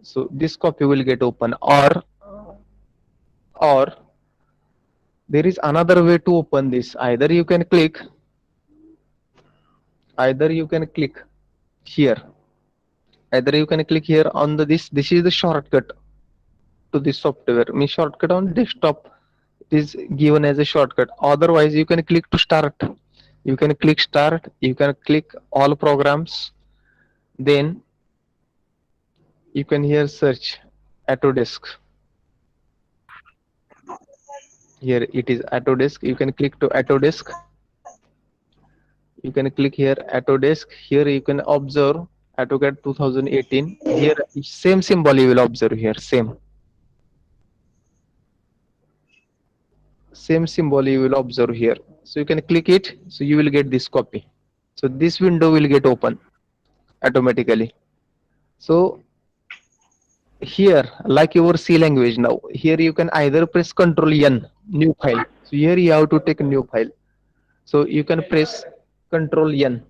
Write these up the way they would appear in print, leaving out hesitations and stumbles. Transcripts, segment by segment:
So this copy will get open, or there is another way to open this. Either you can click here, either you can click here on the this is the shortcut to this software. Means shortcut on desktop, it is given as a shortcut. Otherwise you can click to start, you can click start, you can click all programs, then you can here search Autodesk. Here it is Autodesk, you can click to Autodesk, you can click here Autodesk. Here you can observe AutoCAD 2018. Here same symbol you will observe here, same symbol you will observe here. So you can click it, so you will get this copy. So this window will get open automatically. So here, like your C language, now here you can either press Control N, new file. So here you have to take a new file, so you can press Control N.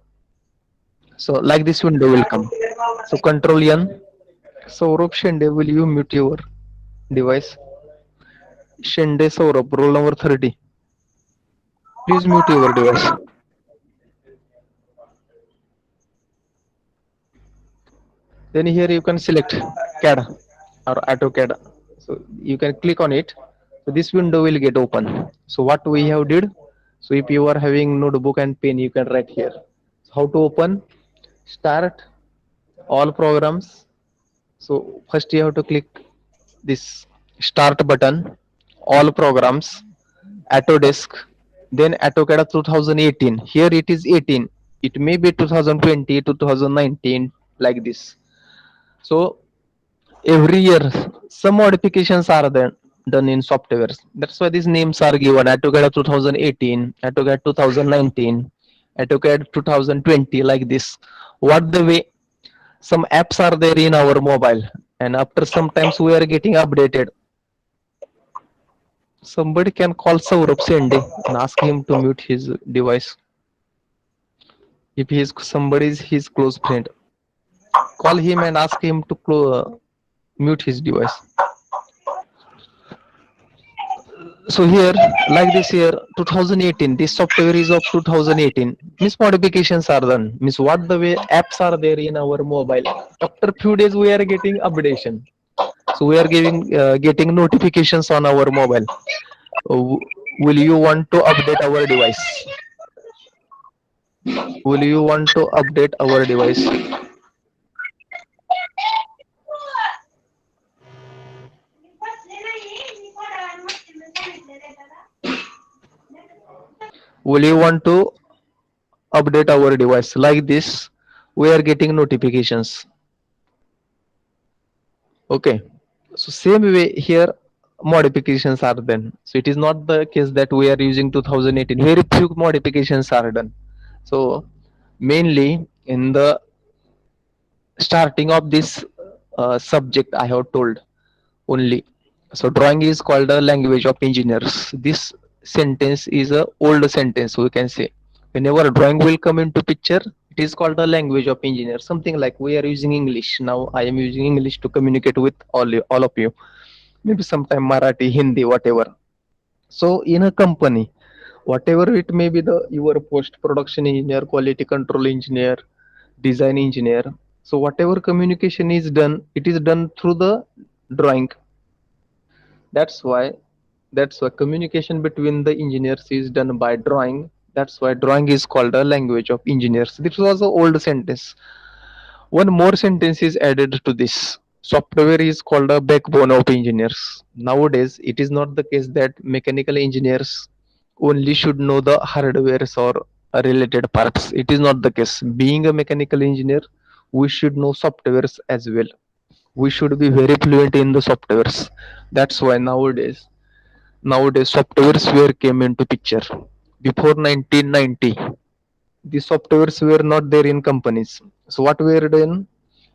So like this window will come. So Control N. Saurabh Shende, will you mute your device? Shende Saurabh, roll number 30. Please mute your device. Then here you can select CAD or AutoCAD. So you can click on it. So this window will get open. So what we have did. So if you are having notebook and pen, you can write here. So how to open? Start all programs. So first you have to click this start button, all programs, Autodesk, then AutoCAD 2018. Here it is 18. It may be 2020, 2019, like this. So every year some modifications are done in softwares. That's why these names are given: AutoCAD 2018, AutoCAD 2019, AutoCAD 2020, like this. What the way some apps are there in our mobile, and after sometimes we are getting updated. Somebody can call Saurabh Sende and ask him to mute his device. If he is somebody is his close friend, call him and ask him to mute his device. So here, like this year 2018, this software is of 2018. Means modifications are done. Means what the way apps are there in our mobile. After few days we are getting updation. So we are getting notifications on our mobile. Will you want to update our device? Will you want to update our device? Will you want to update our device? Like this, we are getting notifications. Okay. So same way here, modifications are done. So it is not the case that we are using 2018. Very few modifications are done. So mainly in the starting of this subject, I have told only. So drawing is called a language of engineers. This sentence is a old sentence, we can say. Whenever drawing will come into picture, it is called a language of engineers. Something like we are using English. Now I am using English to communicate with all of you. Maybe sometime Marathi, Hindi, whatever. So in a company, whatever it may be, the your post production engineer, quality control engineer, design engineer. So whatever communication is done, it is done through the drawing. That's why communication between the engineers is done by drawing. That's why drawing is called a language of engineers. This was an old sentence. One more sentence is added to this. Software is called a backbone of engineers. Nowadays, it is not the case that mechanical engineers only should know the hardwares or related parts. It is not the case. Being a mechanical engineer, we should know softwares as well. We should be very fluent in the softwares. That's why nowadays softwares were came into picture. Before 1990, the softwares were not there in companies. So what were done?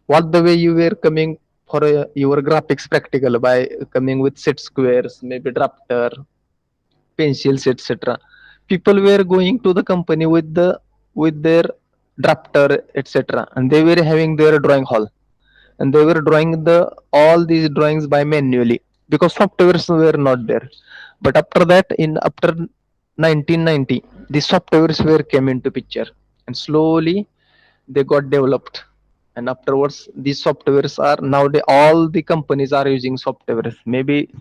What the way you were coming for your graphics practical by coming with set squares, maybe drafter, pencils, etc. People were going to the company with their drafter, etc. And they were having their drawing hall. and they were drawing the all these drawings by manually because softwares were not there. But after that, in after 1990, the softwares were came into picture, and slowly they got developed. And afterwards, these softwares are nowadays all the companies are using softwares. Maybe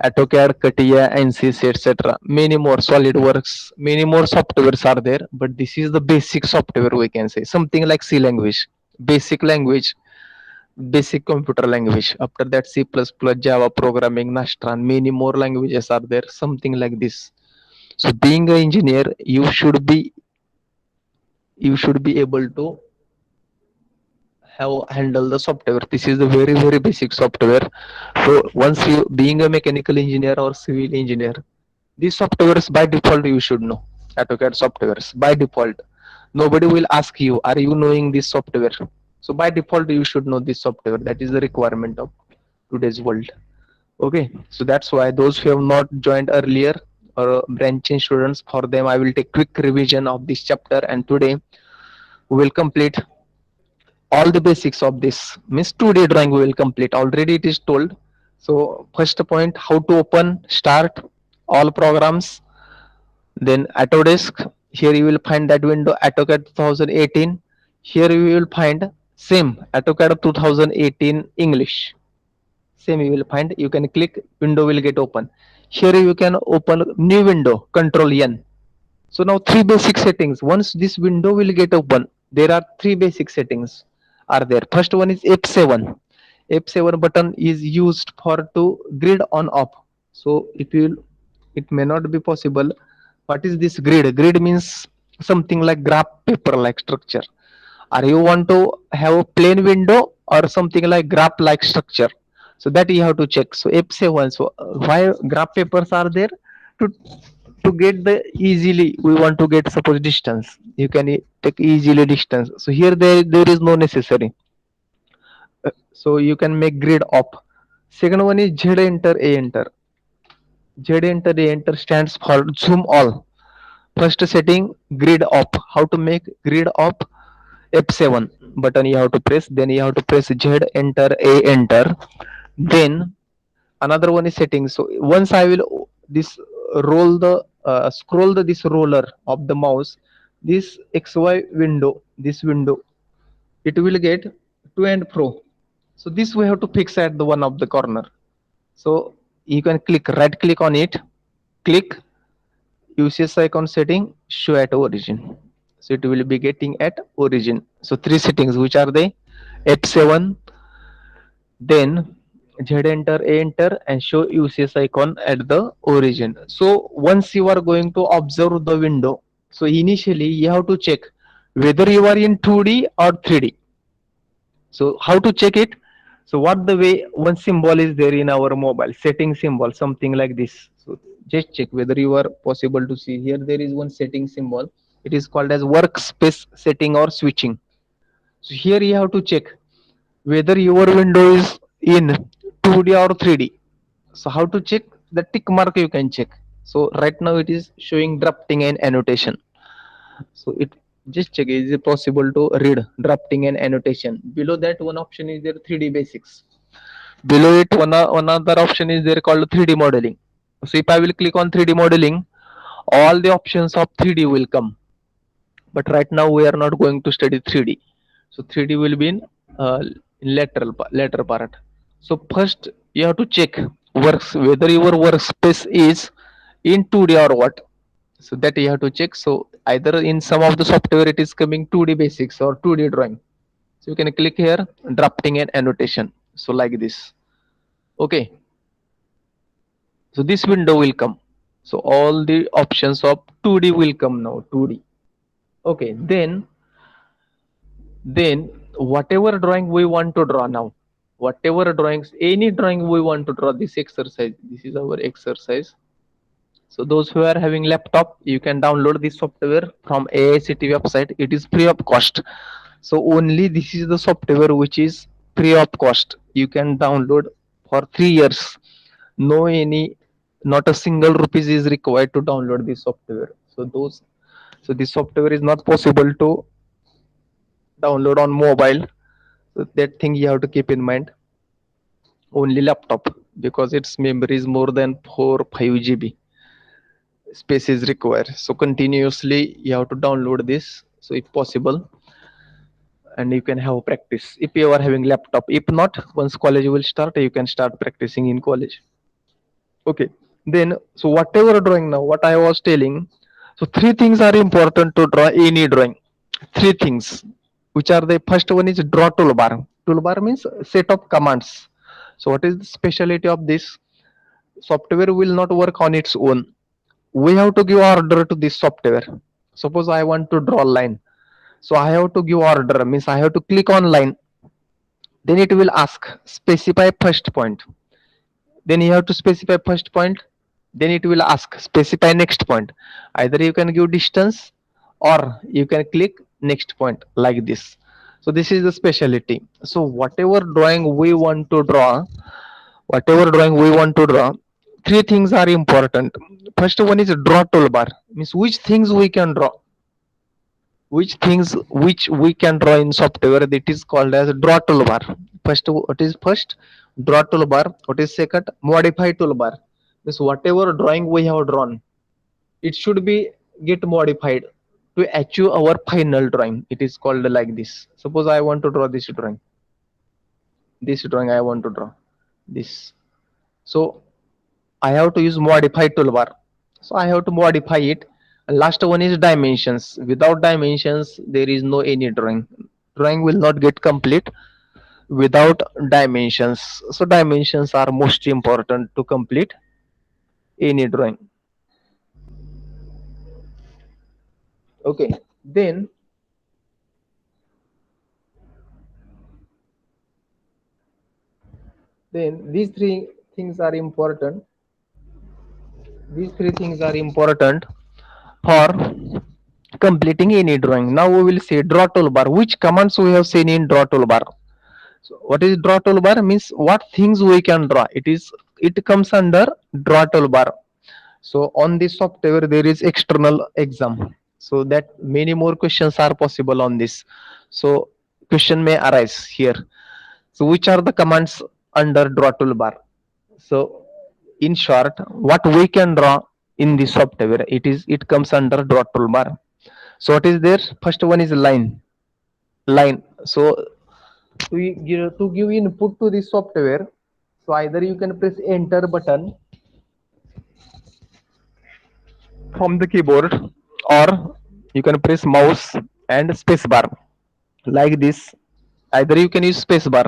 AutoCAD, CATIA, ANSYS, etc. Many more SolidWorks, many more softwares are there. But this is the basic software, we can say, something like C language, basic language, basic computer language. After that, C++, Java programming, Nastran, many more languages are there. Something like this. So, being an engineer, you should be able to have handle the software. This is the very very basic software. So once you being a mechanical engineer or civil engineer, these softwares by default you should know. AutoCAD softwares by default. Nobody will ask you, are you knowing this software? So by default you should know this software. That is the requirement of today's world. Okay, so that's why those who have not joined earlier or branching students, for them I will take quick revision of this chapter, and today we will complete all the basics of this means 2D drawing we will complete. Already it is told. So first point, how to open start all programs. Then Autodesk, here you will find that window AutoCAD 2018. Here you will find same AutoCAD 2018 English. Same you will find. You can click, window will get open. Here you can open new window, Control N. So now three basic settings. Once this window will get open, there are three basic settings are there. First one is F7. F7 button is used for to grid on off. So it may not be possible. What is this grid? Grid means something like graph paper like structure. Or you want to have a plain window or something like graph like structure. So that you have to check. So F7. So why graph papers are there? To to get the easily we want to get suppose distance, you can take easily distance. So here there is no necessary. So you can make grid up. Second one is Z enter A enter. Z enter A enter stands for zoom all. First setting, grid up. How to make grid up? F7 button you have to press, then you have to press Z enter A enter. Then another one is settings. So once I will this roll the scroll this roller of the mouse, this XY window, this window, it will get to and fro. So this we have to fix at the one of the corner. So you can click, right click on it, click UCS icon setting, show at origin. So it will be getting at origin. So three settings, which are they? F7, then Z enter A enter, and show UCS icon at the origin. So once you are going to observe the window, so initially you have to check whether you are in 2D or 3D. So how to check it? So what the way, one symbol is there in our mobile, setting symbol, something like this. So just check whether you are possible to see. Here there is one setting symbol. It is called as workspace setting or switching. So here you have to check whether your window is in 2D or 3D. So how to check? The tick mark you can check. So right now it is showing drafting and annotation. So it just check, is it possible to read drafting and annotation. Below that one option is there 3D basics. Below it one other option is there called 3D modeling. So if I will click on 3D modeling, all the options of 3D will come. But right now we are not going to study 3D. So 3D will be in later part. So first you have to check works whether your workspace is in 2D or what. So that you have to check. So either in some of the software it is coming 2D basics or 2D drawing. So you can click here, drafting and annotation. So like this. Okay. So this window will come. So all the options of 2D will come now. 2D. Okay. Then whatever drawing we want to draw now, whatever drawings, any drawing we want to draw, this exercise, this is our exercise. So those who are having laptop, you can download this software from AICT website. It is free of cost. So only this is the software which is free of cost. You can download for 3 years. No any, not a single rupees is required to download this software. So this software is not possible to download on mobile. So that thing you have to keep in mind. Only laptop, because its memory is more than 4 5 GB space is required. So continuously you have to download this, so if possible, and you can have practice if you are having laptop. If not, once college will start, you can start practicing in college. Okay, then so whatever drawing, now what I was telling, so three things are important to draw any drawing. Three things, which are the first one is draw toolbar. Toolbar means set of commands. So what is the specialty of this? Software will not work on its own. We have to give order to this software. Suppose I want to draw a line, so I have to give order, means I have to click on line. Then it will ask specify first point. Then you have to specify first point. Then it will ask specify next point. Either you can give distance or you can click next point, like this. So this is the specialty. So whatever drawing we want to draw, three things are important. First one is draw toolbar, means which things we can draw, which we can draw in software, that is called as draw toolbar. First, what is first? Draw toolbar. What is second? Modify toolbar. Means whatever drawing we have drawn, it should be get modified to achieve our final drawing. It is called like this. Suppose I want to draw this drawing I want to draw this. So I have to use modify toolbar. So I have to modify it. And last one is dimensions. Without dimensions, there is no any drawing. Drawing will not get complete without dimensions. So dimensions are most important to complete any drawing. Okay. Then these three things are important. These three things are important for completing any drawing. Now we will see draw toolbar. Which commands we have seen in draw toolbar? So what is draw toolbar? Means what things we can draw. It comes under draw toolbar. So on this software there is external exam. So that many more questions are possible on this. So question may arise here. So which are the commands under draw toolbar? So in short, what we can draw in this software, it comes under draw toolbar. So what is there? First one is line. Line. So to give input to this software, so either you can press enter button from the keyboard, or you can press mouse and space bar, like this. Either you can use space bar.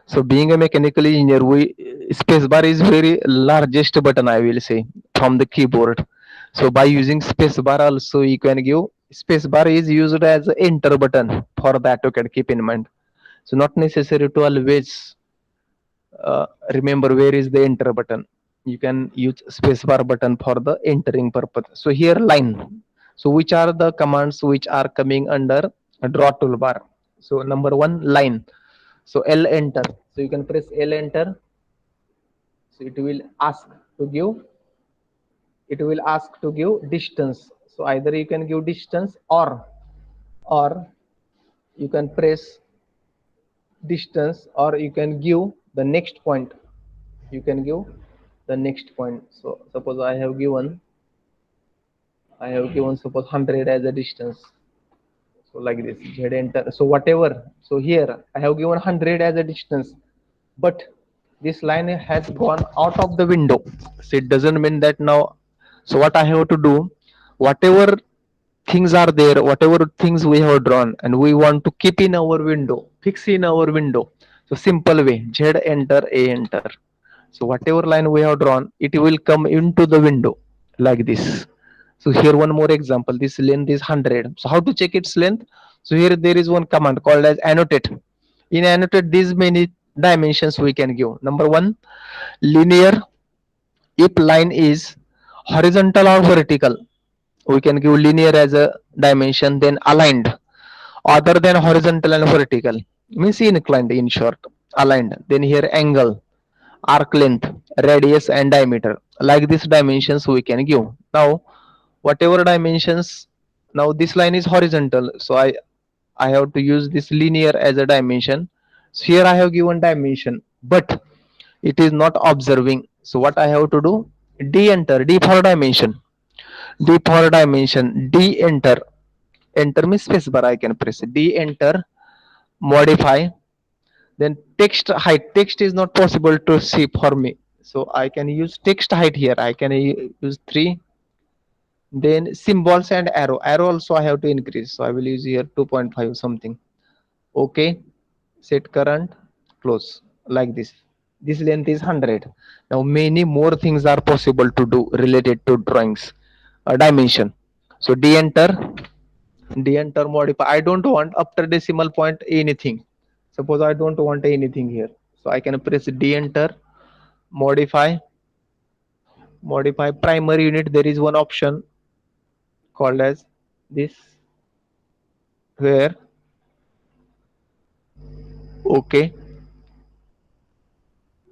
So being a mechanical engineer, we space bar is very largest button, I will say, from the keyboard. So by using space bar also you can give. Space bar is used as a enter button for that, you can keep in mind. So not necessary to always remember where is the enter button. You can use spacebar button for the entering purpose. So here line. So which are the commands which are coming under a draw toolbar? So number one, line. So L enter. So you can press L enter. So it will ask to give distance. So either you can give distance, or you can press distance, or you can give the next point. So suppose I have given suppose 100 as a distance. So like this, Z enter. So whatever. So here I have given 100 as a distance, but this line has gone out of the window. So it doesn't mean that now. So what I have to do, whatever things are there, whatever things we have drawn, and we want to keep in our window, fix in our window. So simple way, Z enter, A enter. So whatever line we have drawn, it will come into the window like this. So here one more example. This length is 100. So how to check its length? So here there is one command called as annotate. In annotate, these many dimensions we can give. Number one, linear. If line is horizontal or vertical, we can give linear as a dimension. Then aligned, other than horizontal and vertical, means inclined, in short, aligned. Then here angle, arc length, radius and diameter, like these dimensions we can give. Now whatever dimensions, now this line is horizontal, so I have to use this linear as a dimension. So here I have given dimension, but it is not observing. So what I have to do? D enter, D for dimension, D for dimension, D enter. Enter means spacebar I can press. D enter, modify. Then text height. Text is not possible to see for me. So I can use text height here. I can use 3. Then symbols and arrow. Arrow also I have to increase. So I will use here 2.5 something. Okay. Set current, close, like this. This length is 100. Now many more things are possible to do related to drawings. Dimension. So de-enter, modify. I don't want after decimal point anything. Suppose I don't want anything here. So I can press de-enter, modify primary unit. There is one option called as this, where, okay,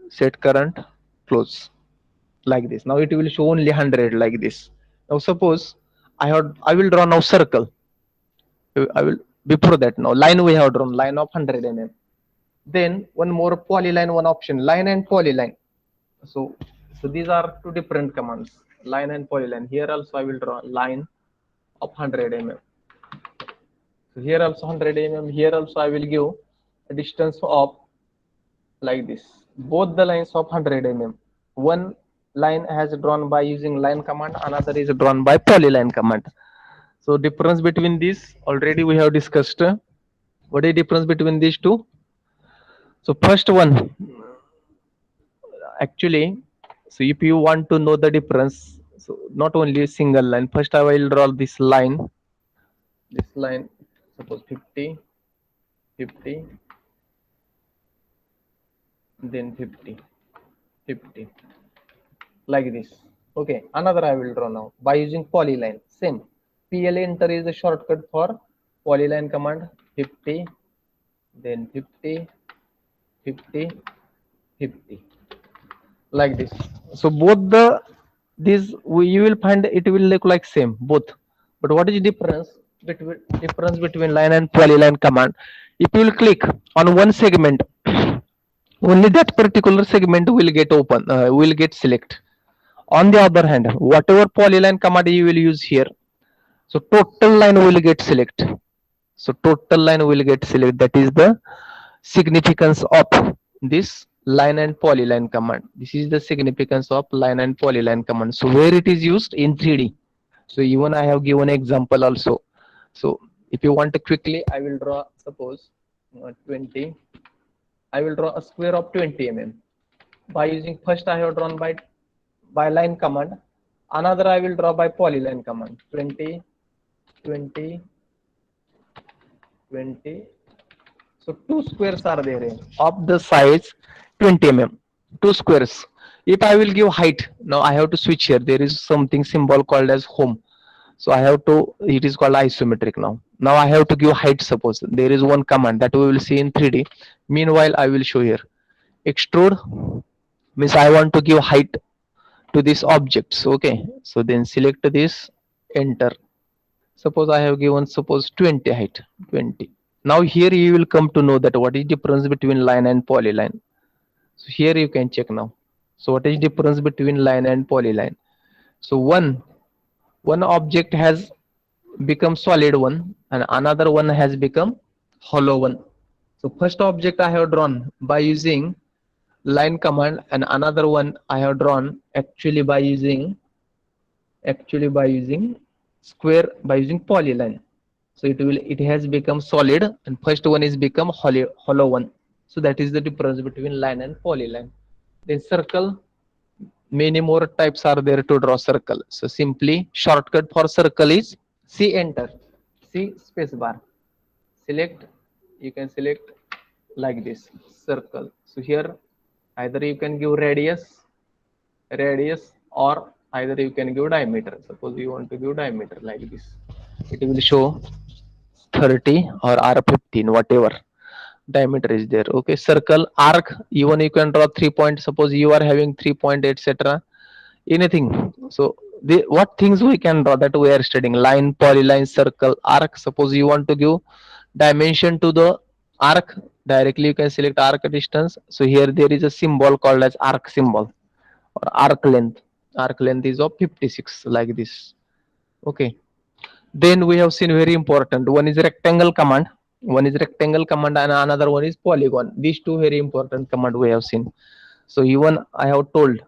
set current, close, like this. Now it will show only 100, like this. Now suppose I will draw now circle. I will, before that, now line we have drawn, line of 100 mm. Then one more polyline, one option, line and polyline. So these are two different commands, line and polyline. Here also I will draw line of 100 mm. So here also 100 mm. Here also I will give a distance of, like this, both the lines of 100 mm. One line has drawn by using line command, another is drawn by polyline command. So difference between these already we have discussed. What is difference between these two? So first one, actually, so if you want to know the difference, so not only a single line, first I will draw this line, suppose 50, 50, then 50, 50, like this. Okay, another I will draw now by using polyline. Same, PL enter is a shortcut for polyline command. 50, then 50, 50, 50, like this. So both these you will find it will look like same both. But what is difference between line and polyline command? If you will click on one segment, only that particular segment will get open, will get select. On the other hand, whatever polyline command you will use here, so total line will get select. So total line will get select. That is the significance of this line and polyline command. This is the significance of line and polyline command. So where it is used in 3D. So even I have given example also. So if you want to quickly, I will draw, suppose 20. I will draw a square of 20 mm by using, first I have drawn by line command, another I will draw by polyline command. 20, 20, 20. So two squares are there of the size 20 mm. Two squares. If I will give height, now I have to switch here. There is something symbol called as home. So I have to, it is called isometric now. Now I have to give height, suppose. There is one command that we will see in 3D. Meanwhile, I will show here. Extrude means I want to give height to these objects. Okay. So then select this, enter. Suppose I have given, suppose 20 height, 20. Now here you will come to know that what is difference between line and polyline. So here you can check now. So what is difference between line and polyline? So one object has become solid one and another one has become hollow one. So first object I have drawn by using line command and another one I have drawn actually by using square by using polyline. So it has become solid and first one is become hollow one. So that is the difference between line and polyline. Then circle, many more types are there to draw circle. So simply shortcut for circle is C enter, C space bar, select, you can select like this, circle. So here either you can give radius or either you can give diameter. Suppose you want to give diameter like this, it will show 30 or R15, whatever diameter is there. Okay, circle, arc, even you can draw 3 points. Suppose you are having 3 point, etc. Anything. So what things we can draw that we are studying: line, polyline, circle, arc. Suppose you want to give dimension to the arc, directly you can select arc distance. So here there is a symbol called as arc symbol or arc length. Arc length is of 56 like this. Okay. Then we have seen very important. One is rectangle command. One is rectangle command and another one is polygon. These two very important command we have seen. So even I have told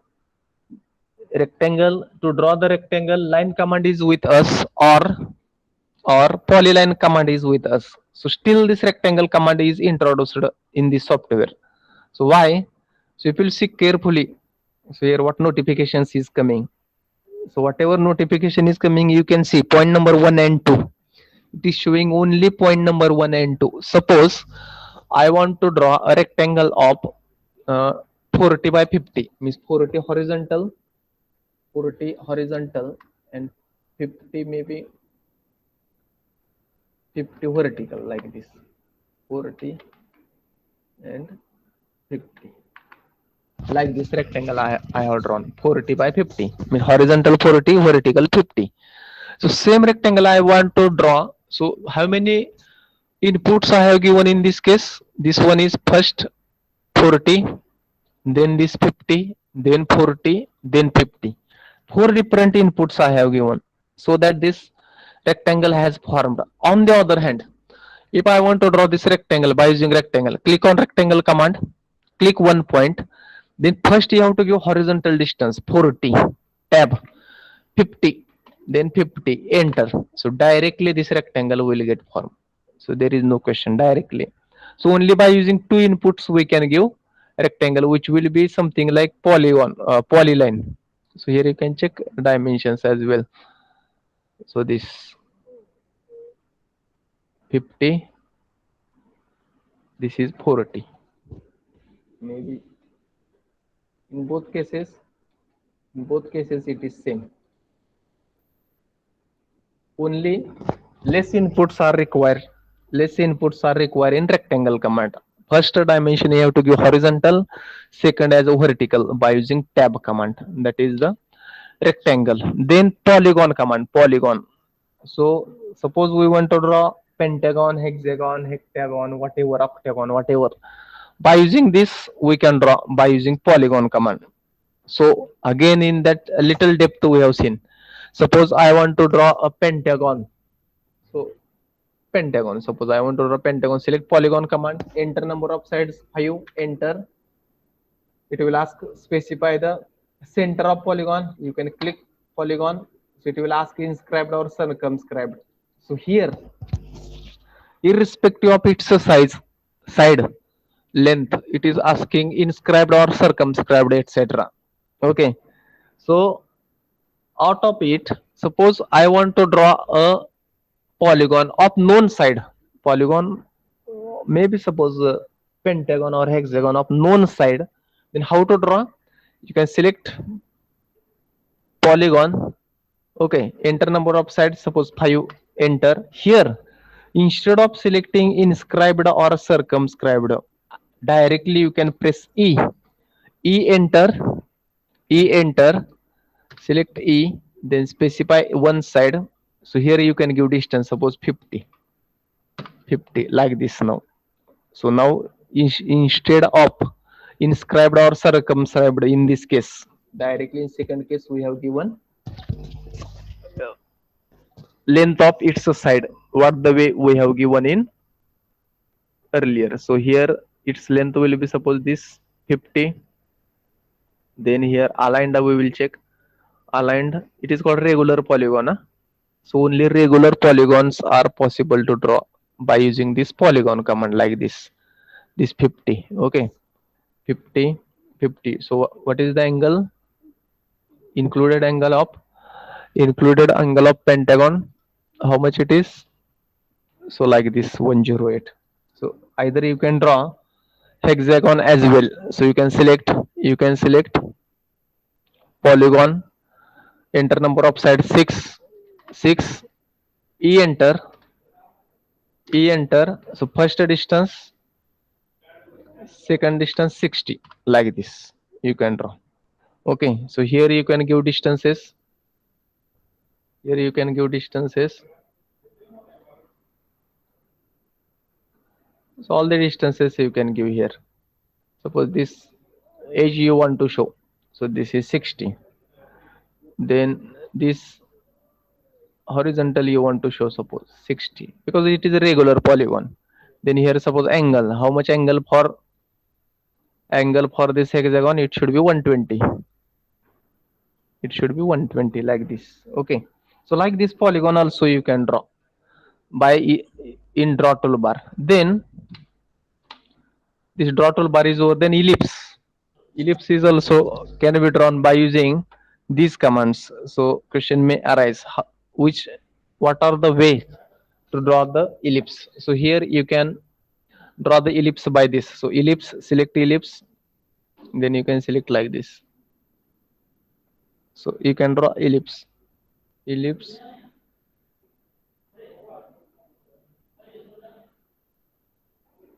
rectangle, to draw the rectangle, line command is with us or polyline command is with us. So still this rectangle command is introduced in the software. So why? So if you see carefully, so here what notifications is coming. So whatever notification is coming, you can see point number 1 and 2. It is showing only point number 1 and 2. Suppose I want to draw a rectangle of uh, 40 by 50, means 40 horizontal, 40 horizontal and 50 maybe 50 vertical like this. 40 and 50 like this rectangle I have drawn 40 by 50, means horizontal 40, vertical 50. So same rectangle I want to draw. So how many inputs I have given in this case? This one is first 40, then this 50, then 40, then 50. Four different inputs I have given so that this rectangle has formed. On the other hand, if I want to draw this rectangle by using rectangle, click on rectangle command, click one point, then first you have to give horizontal distance 40, tab 50, then 50, enter. So directly this rectangle will get formed. So there is no question, directly. So only by using two inputs we can give rectangle, which will be something like polygon, polyline. So here you can check dimensions as well. So this 50, this is 40. Maybe in both cases, it is same. Only less inputs are required. Less inputs are required in rectangle command. First dimension you have to give horizontal, second as a vertical by using tab command. That is the rectangle. Then polygon command, polygon. So suppose we want to draw pentagon, hexagon, heptagon, whatever, octagon, whatever. By using this, we can draw by using polygon command. So again, in that little depth we have seen. Suppose I want to draw a pentagon. So pentagon. Suppose I want to draw a pentagon. Select polygon command. Enter number of sides 5. Enter. It will ask specify the center of polygon. You can click polygon. So it will ask inscribed or circumscribed. So here, irrespective of its size, side, length, it is asking inscribed or circumscribed, etc. Okay. So out of it, suppose I want to draw a polygon of known side. Polygon, maybe suppose pentagon or hexagon of known side. Then how to draw? You can select polygon. Okay, enter number of sides, suppose 5. Enter. Here, instead of selecting inscribed or circumscribed, directly you can press E. E enter. E enter. Select E, then specify one side. So here you can give distance, suppose 50. 50 like this now. So now instead of inscribed or circumscribed in this case, directly in second case we have given length of its side, what the way we have given in earlier. So here its length will be suppose this 50. Then here aligned we will check. Aligned, it is called regular polygon. So only regular polygons are possible to draw by using this polygon command like this. This 50. Okay. 50, 50. So what is the angle? Included angle of pentagon. How much it is? So like this 108. So either you can draw hexagon as well. So you can select polygon. Enter number of sides 6. 6. E enter. E enter. So first distance, second distance 60 like this. You can draw. Okay, so here you can give distances. Here you can give distances. So all the distances you can give here. Suppose this edge you want to show. So this is 60. Then this horizontal you want to show, suppose 60, because it is a regular polygon. Then here suppose angle. How much angle for this hexagon? It should be 120. It should be 120 like this. Okay. So like this polygon also you can draw by in draw toolbar. Then this draw toolbar is over. Then ellipse. Ellipse is also can be drawn by using these commands. So question may arise, which what are the way to draw the ellipse? So here you can draw the ellipse by this. So ellipse, select ellipse, then you can select like this. So you can draw ellipse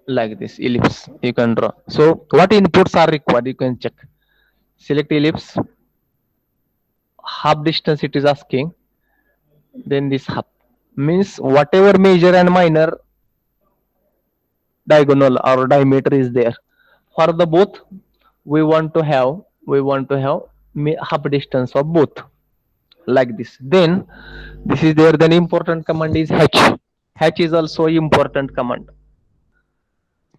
like this. Ellipse you can draw. So what inputs are required? You can check. Select ellipse, half distance it is asking. Then this half means whatever major and minor diagonal or diameter is there. For the both, we want to have half distance of both like this. Then this is there. Then important command is H. H is also important command.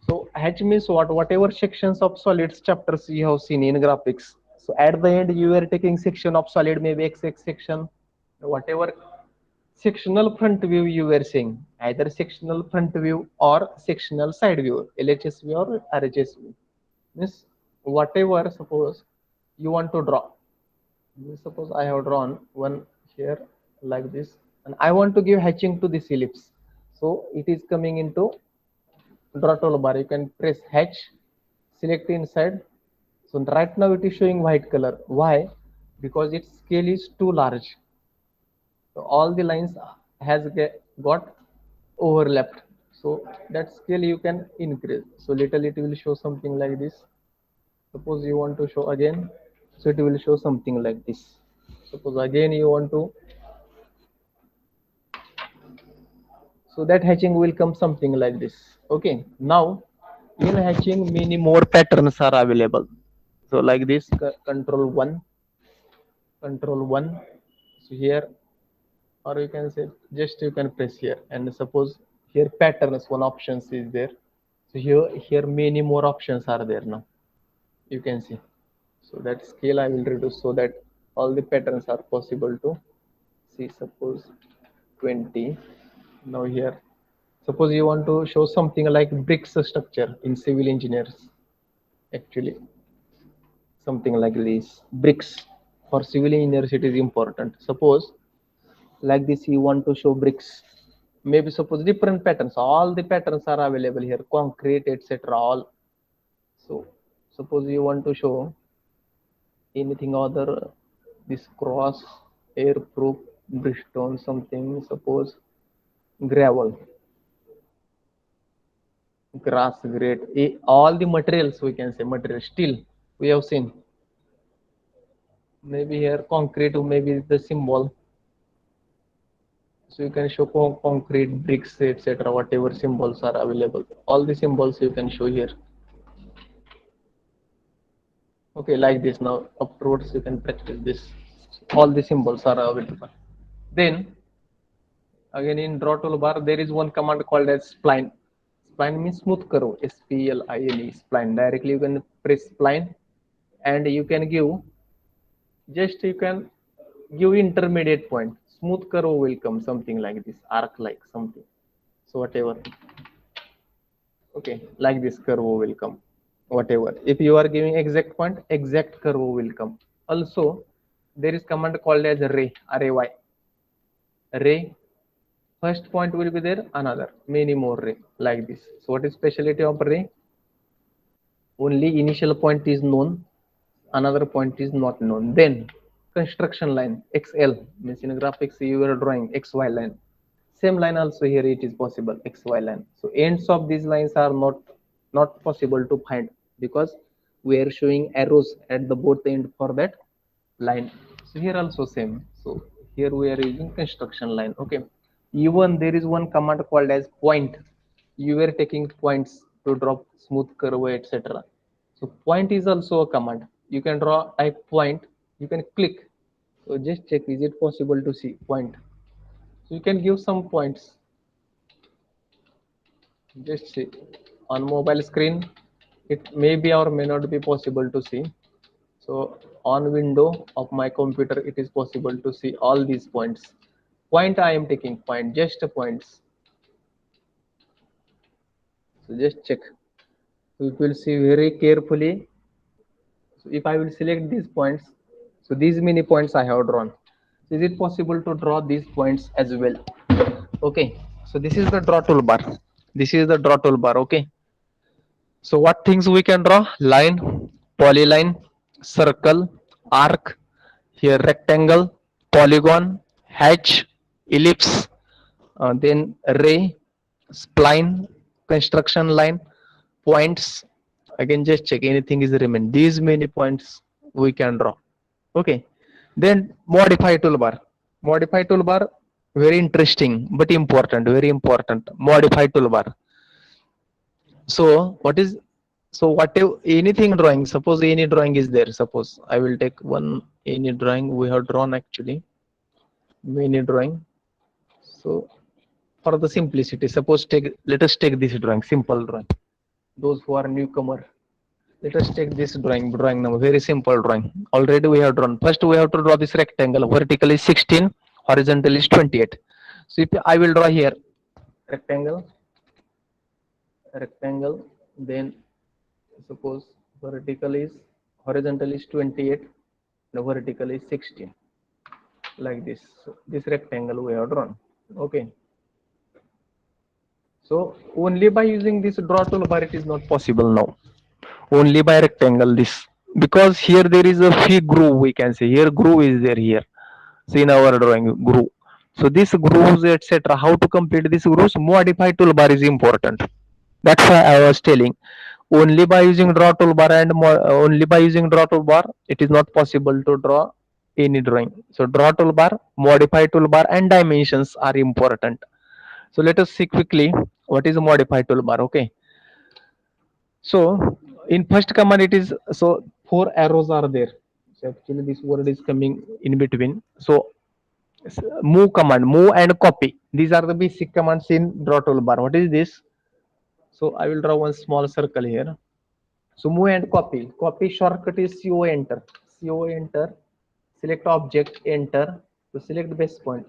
So H means what? Whatever sections of solids chapters you have seen in graphics. So at the end you are taking section of solid, maybe XX section, whatever sectional front view you were seeing, either sectional front view or sectional side view, LHS view or RHS view. Means whatever suppose you want to draw. Suppose I have drawn one here like this, and I want to give hatching to this ellipse. So it is coming into draw toolbar. You can press H, select inside. So right now it is showing white color. Why? Because its scale is too large. So all the lines has got overlapped. So that scale you can increase. So little it will show something like this. Suppose you want to show again, so it will show something like this. Suppose again you want to, so that hatching will come something like this. Okay, now in hatching many more patterns are available. So like this, control 1, control 1. So here, or you can say just you can press here, and suppose here patterns one options is there. So here many more options are there now, you can see. So that scale I will reduce so that all the patterns are possible to see. Suppose 20. Now here, suppose you want to show something like bricks structure in civil engineers. Actually, something like this. Bricks for civil engineers it is important. Suppose like this you want to show bricks. Maybe suppose different patterns. All the patterns are available here. Concrete, etc. All. So suppose you want to show anything other, this cross, airproof, bridgestone, something. Suppose gravel, grass, great, all the materials we can say material. Steel we have seen. Maybe here concrete, maybe the symbol. So you can show concrete, bricks, etc. Whatever symbols are available. All the symbols you can show here. Okay, like this. Now upwards you can practice this. All the symbols are available. Then again in draw toolbar there is one command called as spline. Spline means smooth curve. SPLINE, spline. Directly you can press spline, and you can give, just you can give intermediate point. Smooth curve will come something like this, arc like something. So whatever. Okay, like this curve will come. Whatever. If you are giving exact point, exact curve will come. Also, there is command called as ray, RAY. Ray. First point will be there, another, many more ray like this. So what is speciality of ray? Only initial point is known, another point is not known. Then construction line, XL means in graphics you are drawing XY line. Same line also here it is possible, XY line. So ends of these lines are not possible to find because we are showing arrows at the both end for that line. So here also same. So here we are using construction line. Okay. Even there is one command called as point. you were taking points to draw smooth curve, etc. So point is also a command. You can draw type point, you can click. So just check, is it possible to see point? So you can give some points. Just see on mobile screen, it may be or may not be possible to see. So on window of my computer, it is possible to see all these points. Point I am taking point, just points. So just check. So it will see very carefully. So if I will select these points, so these many points I have drawn. So is it possible to draw these points as well? Okay. So this is the draw toolbar. This is the draw toolbar. Okay. So what things we can draw? Line, polyline, circle, arc, here rectangle, polygon, hatch, ellipse, then ray, spline, construction line, points. Again, just check anything is remain. These many points we can draw. Okay. Then modify toolbar. Modify toolbar, very interesting but important. Very important. Modify toolbar. So what is, so whatever anything drawing, suppose any drawing is there, suppose I will take one any drawing we have drawn, actually many drawing. So for the simplicity, suppose take, let us take this drawing, simple drawing. Those who are newcomer, let us take this drawing now, very simple drawing. Already we have drawn. First we have to draw this rectangle. Vertical is 16, horizontal is 28. So if I will draw here rectangle, then suppose vertical is, horizontal is 28, the vertical is 16, like this. So this rectangle we have drawn. Okay. So only by using this draw toolbar it is not possible now. Only by rectangle this, because here there is a free groove, we can say here groove is there here. See in our drawing groove. So this grooves etc. How to complete this grooves? Modify toolbar is important. That's why I was telling. Only by using draw toolbar and only by using draw toolbar it is not possible to draw any drawing. So draw toolbar, modify toolbar, and dimensions are important. So let us see quickly what is a modify toolbar. Okay. So in first command it is, so four arrows are there. So actually this word is coming in between. So move command, move and copy. These are the basic commands in draw toolbar. What is this? So I will draw one small circle here. So move and copy. Copy shortcut is CO enter. CO enter. Select object, enter. To select base point.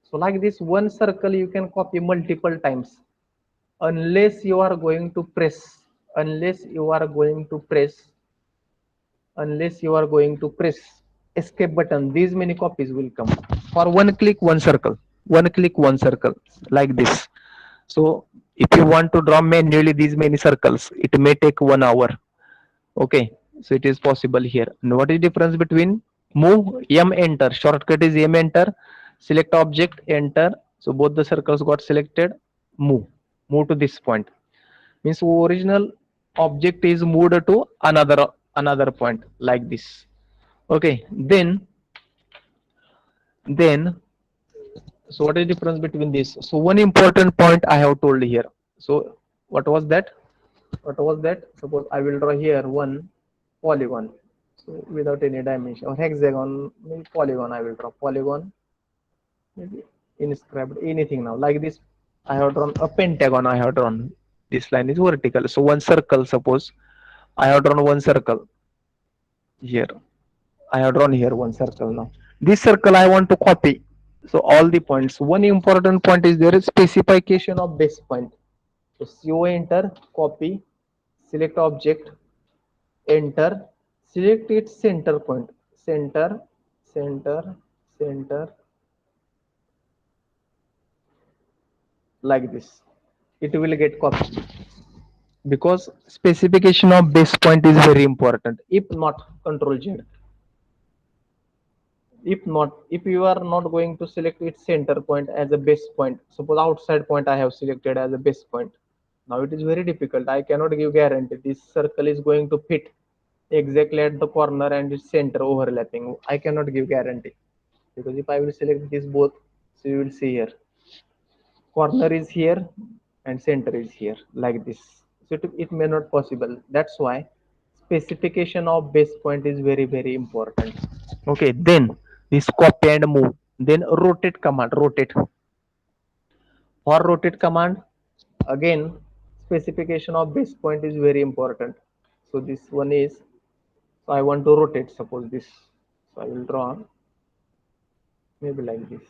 So like this, one circle you can copy multiple times, unless you are going to press. Unless you are going to press. Unless you are going to press escape button, these many copies will come. For one click, one circle. One click, one circle. Like this. So if you want to draw manually these many circles, it may take 1 hour. Okay, so it is possible here. And what is difference between move, M enter, shortcut is M enter, select object, enter. So both the circles got selected. Move to this point. Means original object is moved to another point, like this. Okay, then so what is the difference between this? So one important point I have told here. So what was that? What was that? Suppose I will draw here one polygon. So without any dimension, or hexagon, maybe polygon I will draw. Polygon, maybe inscribed, anything now. Like this, I have drawn a pentagon. I have drawn. This line is vertical. So one circle, suppose I have drawn one circle here. I have drawn here one circle now. This circle I want to copy. So all the points. One important point is there is specification of base point. So CO enter, copy, select object, enter, select its center point. Center, center, center, like this. It will get copied, because specification of base point is very important. If not, control Z. If not, if you are not going to select its center point as a base point, suppose outside point I have selected as a base point, now it is very difficult. I cannot give guarantee this circle is going to fit exactly at the corner and its center overlapping. I cannot give guarantee, because if I will select this both, so you will see here corner is here and center is here like this. So it may not possible. That's why specification of base point is very important. Okay, then this copy and move. Then rotate command, rotate. For rotate command, again specification of base point is very important. So this one is, so I want to rotate, suppose this. So I will draw maybe like this.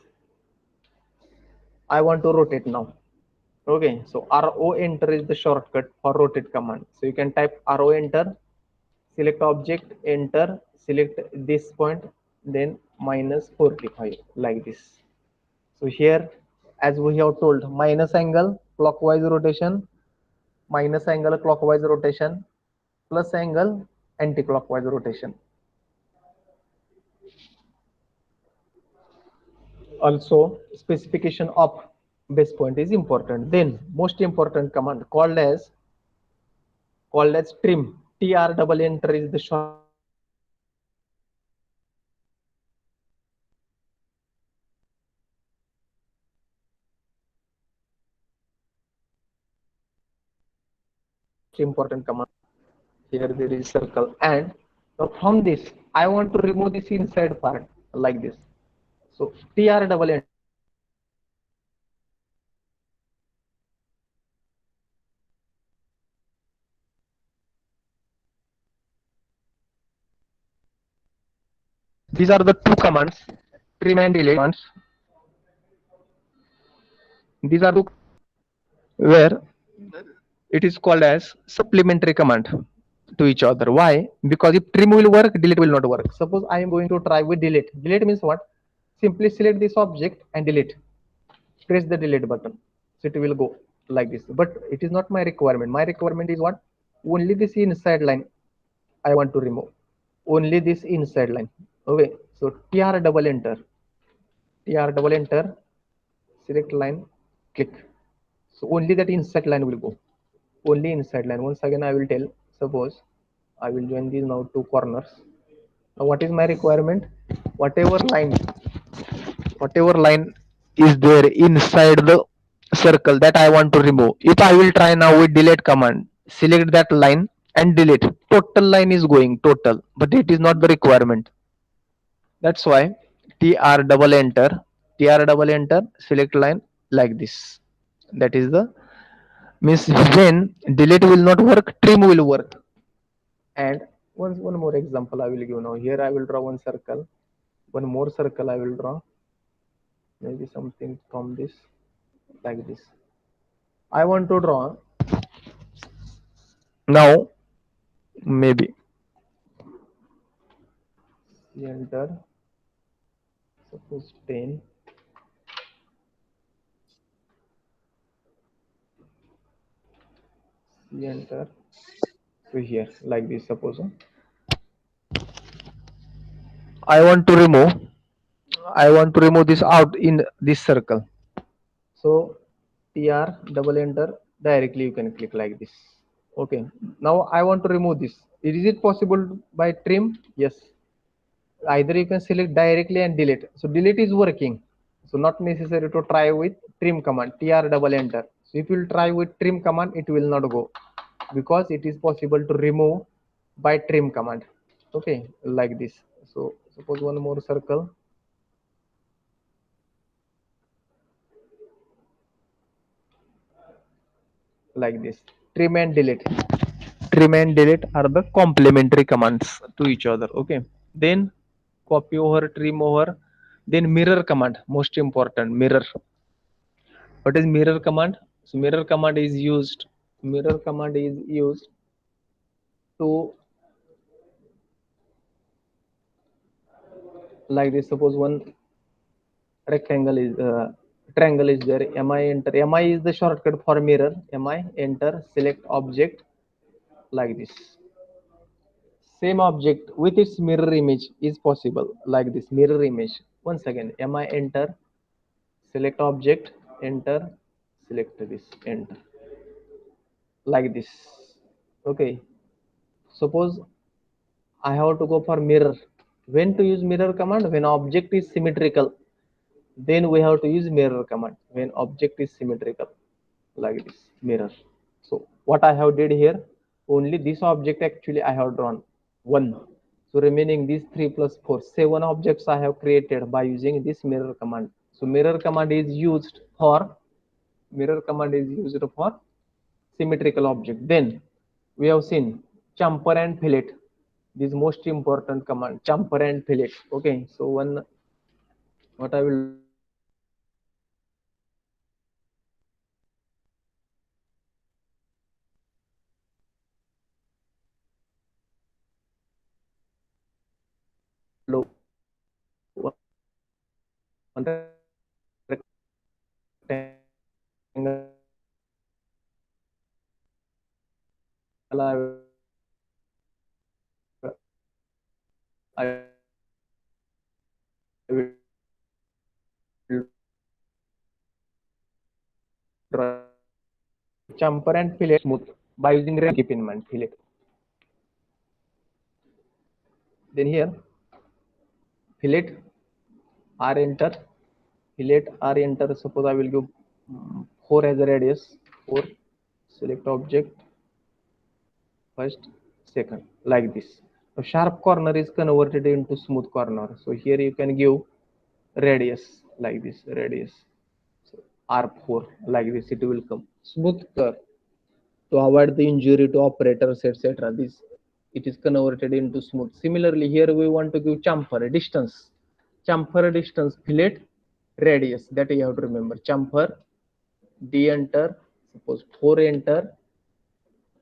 I want to rotate now. Okay, so RO enter is the shortcut for rotate command. So you can type RO enter, select object, enter, select this point, then minus 45 like this. So here, as we have told, minus angle clockwise rotation, minus angle clockwise rotation, plus angle anti-clockwise rotation. Also, specification of base point is important. Then most important command called as trim. TR double enter is the shortcut for trim. Most important command. Here there is circle, and from this I want to remove this inside part like this. So TR double enter. These are the two commands, trim and delete commands. These are two where it is called as supplementary command to each other. Why? Because if trim will work, delete will not work. Suppose I am going to try with delete. Delete means what? Simply select this object and delete. Press the delete button. So it will go like this. But it is not my requirement. My requirement is what? Only this inside line I want to remove. Only this inside line. Okay. So TR double enter. TR double enter. Select line. Click. So only that inside line will go. Only inside line. Once again I will tell. Suppose I will join these now two corners. Now what is my requirement? Whatever line, whatever line is there inside the circle that I want to remove. If I will try now with delete command, select that line and delete. Total line is going total, but it is not the requirement. That's why TR double enter, TR double enter, select line like this. That is the means when delete will not work, trim will work. And one more example I will give now. Here I will draw one circle, one more circle I will draw, maybe something from this like this. I want to draw now maybe enter, suppose 10, enter, so here like this. Suppose I want to remove this out in this circle. So TR double enter, directly you can click like this. Okay, now I want to remove this. Is it possible by trim? Yes. Either you can select directly and delete. So delete is working. So not necessary to try with trim command, TR double enter. So if you will try with trim command, it will not go because it is possible to remove by trim command. Okay, like this. So suppose one more circle like this. Trim and delete. Trim and delete are the complementary commands to each other. Okay. Then copy over, trim over. Then mirror command, most important, mirror. What is mirror command? So mirror command is used to like this. Suppose one rectangle is triangle is there. Mi enter. Mi is the shortcut for mirror. Mi enter. Select object like this. Same object with its mirror image is possible like this. Mirror image. Once again, mi enter. Select object. Enter. Select this. Enter. Like this. Okay. Suppose I have to go for mirror. When to use mirror command? When object is symmetrical, then we have to use mirror command. When object is symmetrical. like this mirror. So what I have did here, only this object actually I have drawn one. So remaining these 3 plus 4, 7 objects I have created by using this mirror command. So mirror command is used for symmetrical object. Then we have seen chamfer and fillet. This most important command, chamfer and fillet. Okay, so one what I will do, chamfer and fillet smooth by using keep in mind fillet. Then here fillet R enter, fillet R enter. Suppose I will give 4 as a radius. 4. Select object first, second, like this. A sharp corner is converted into smooth corner. So here you can give radius like this, radius. So R4 like this it will come. Smooth curve to avoid the injury to operators, etc. This it is converted into smooth. Similarly, here we want to give chamfer distance. Chamfer distance, fillet radius. That you have to remember. Chamfer D enter. Suppose 4 enter.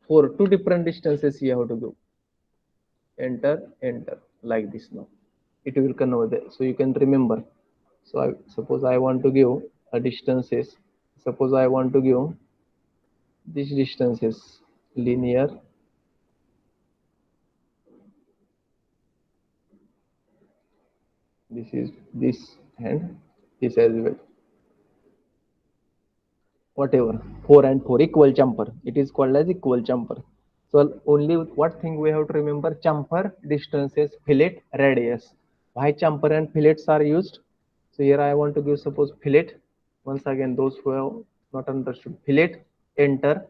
4 two different distances you have to do. Enter like this now. It will convert it. So you can remember. So I suppose I want to give a distances. Suppose I want to give this distance is linear. This is this and this as well. Whatever 4 and 4 equal chamfer. It is called as equal chamfer. So only what thing we have to remember: chamfer, distances, fillet, radius. Why chamfer and fillets are used? So here I want to give suppose fillet. Once again, those who have not understood, fillet enter.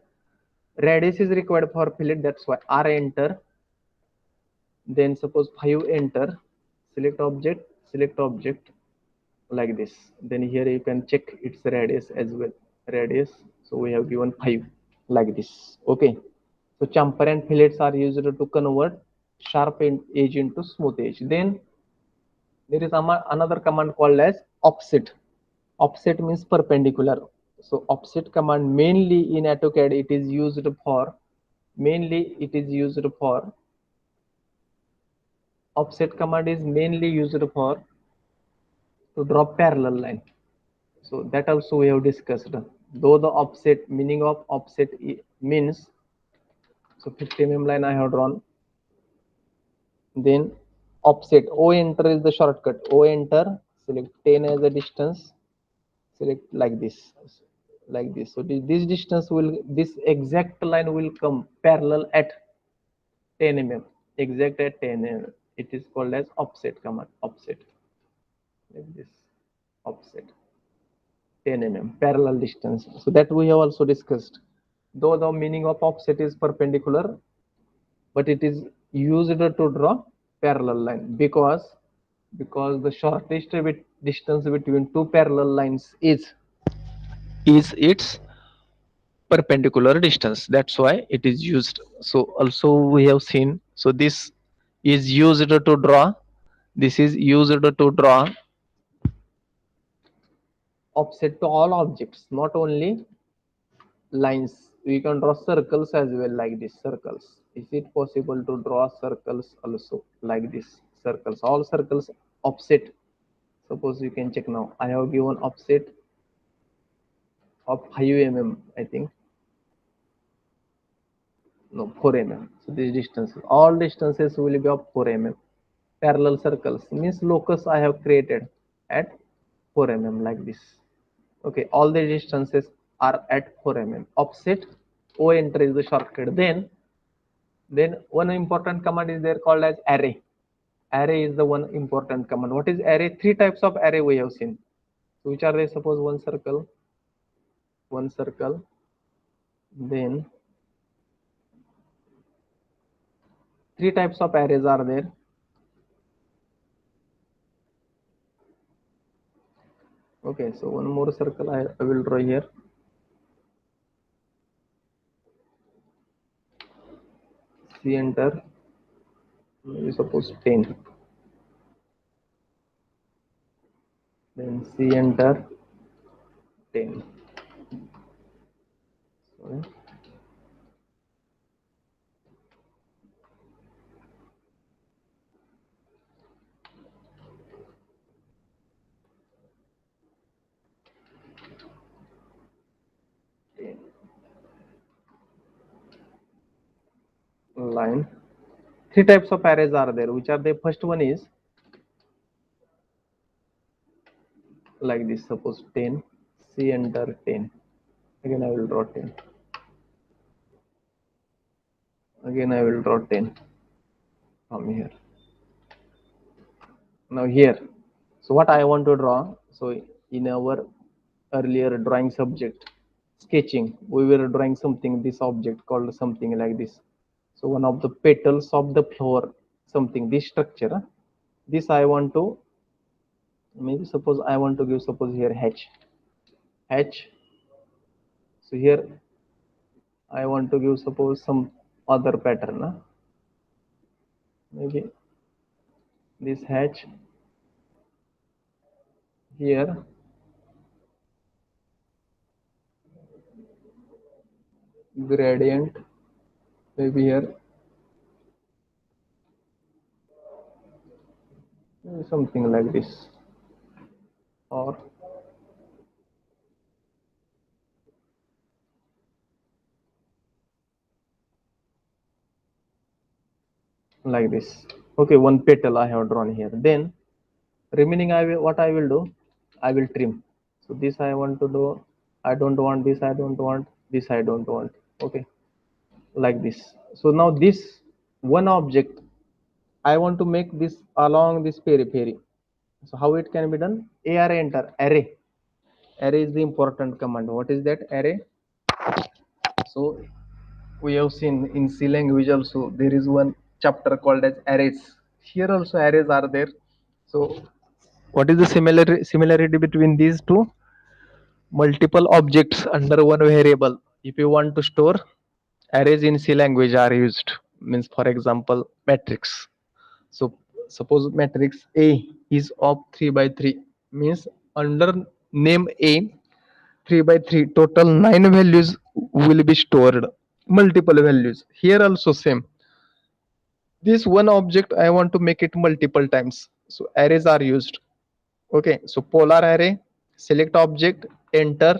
Radius is required for fillet. That's why R enter. Then suppose 5 enter. Select object like this. Then here you can check its radius as well. Radius. So we have given 5 like this. Okay. So chamfer and fillets are used to convert sharp edge into smooth edge. Then there is another command called as offset. Offset means perpendicular. So offset command mainly in AutoCAD it is used for offset command is mainly used for to draw parallel line. So that also we have discussed. Though the offset meaning of offset means so 50 mm line I have drawn. Then offset O enter is the shortcut. O enter, select 10 as a distance, select like this, like this. So this distance will this exact line will come parallel at 10 mm, exact at 10 mm. It is called as offset command. Offset like this, offset 10 mm parallel distance. So that we have also discussed. Though the meaning of offset is perpendicular, but it is used to draw parallel line because the shortest distance between two parallel lines is its perpendicular distance. That's why it is used. So also we have seen, so this is used to draw, this is used to draw offset to all objects, not only lines. We can draw circles as well like this. Circles, is it possible to draw circles also like this? Circles, all circles offset. Suppose you can check now, I have given offset of 5 mm, I think. No, 4 mm. So this distance, all distances will be of 4 mm. Parallel circles means locus I have created at 4 mm like this. Okay, all the distances are at 4 mm. Offset O enter is the shortcut. Then one important command is there called as array. Array is the one important command. What is array? Three types of array we have seen. So which are they? Suppose one circle, Then three types of arrays are there. Okay, so one more circle I will draw here. C enter, maybe suppose 10. Then C enter 10. Sorry. Line. Three types of arrays are there. Which are the first one is like this. Suppose 10. C enter 10. Again I will draw 10. Again I will draw 10 from here. Now here. So what I want to draw. So in our earlier drawing subject, sketching, we were drawing something, this object called something like this. So one of the petals of the flower, something, this structure. This I want to, maybe suppose I want to give, suppose here H. So here I want to give, suppose some other pattern. Maybe this H here, gradient, maybe here, maybe something like this, or like this. Okay, one petal I have drawn here. Then remaining what I will do, I will trim. So this I want to do, I don't want this, I don't want this, I don't want. Okay, like this. So now this one object I want to make this along this periphery. So how it can be done? Array enter, array is the important command. What is that? Array. So we have seen in C language also there is one chapter called as arrays. Here also arrays are there. So what is the similarity between these two? Multiple objects under one variable. If you want to store, arrays in C language are used. Means for example matrix. So suppose matrix A is of 3 by 3, means under name A 3 by 3 total 9 values will be stored, multiple values. Here also same, this one object I want to make it multiple times, so arrays are used. Okay, so polar array, select object, enter,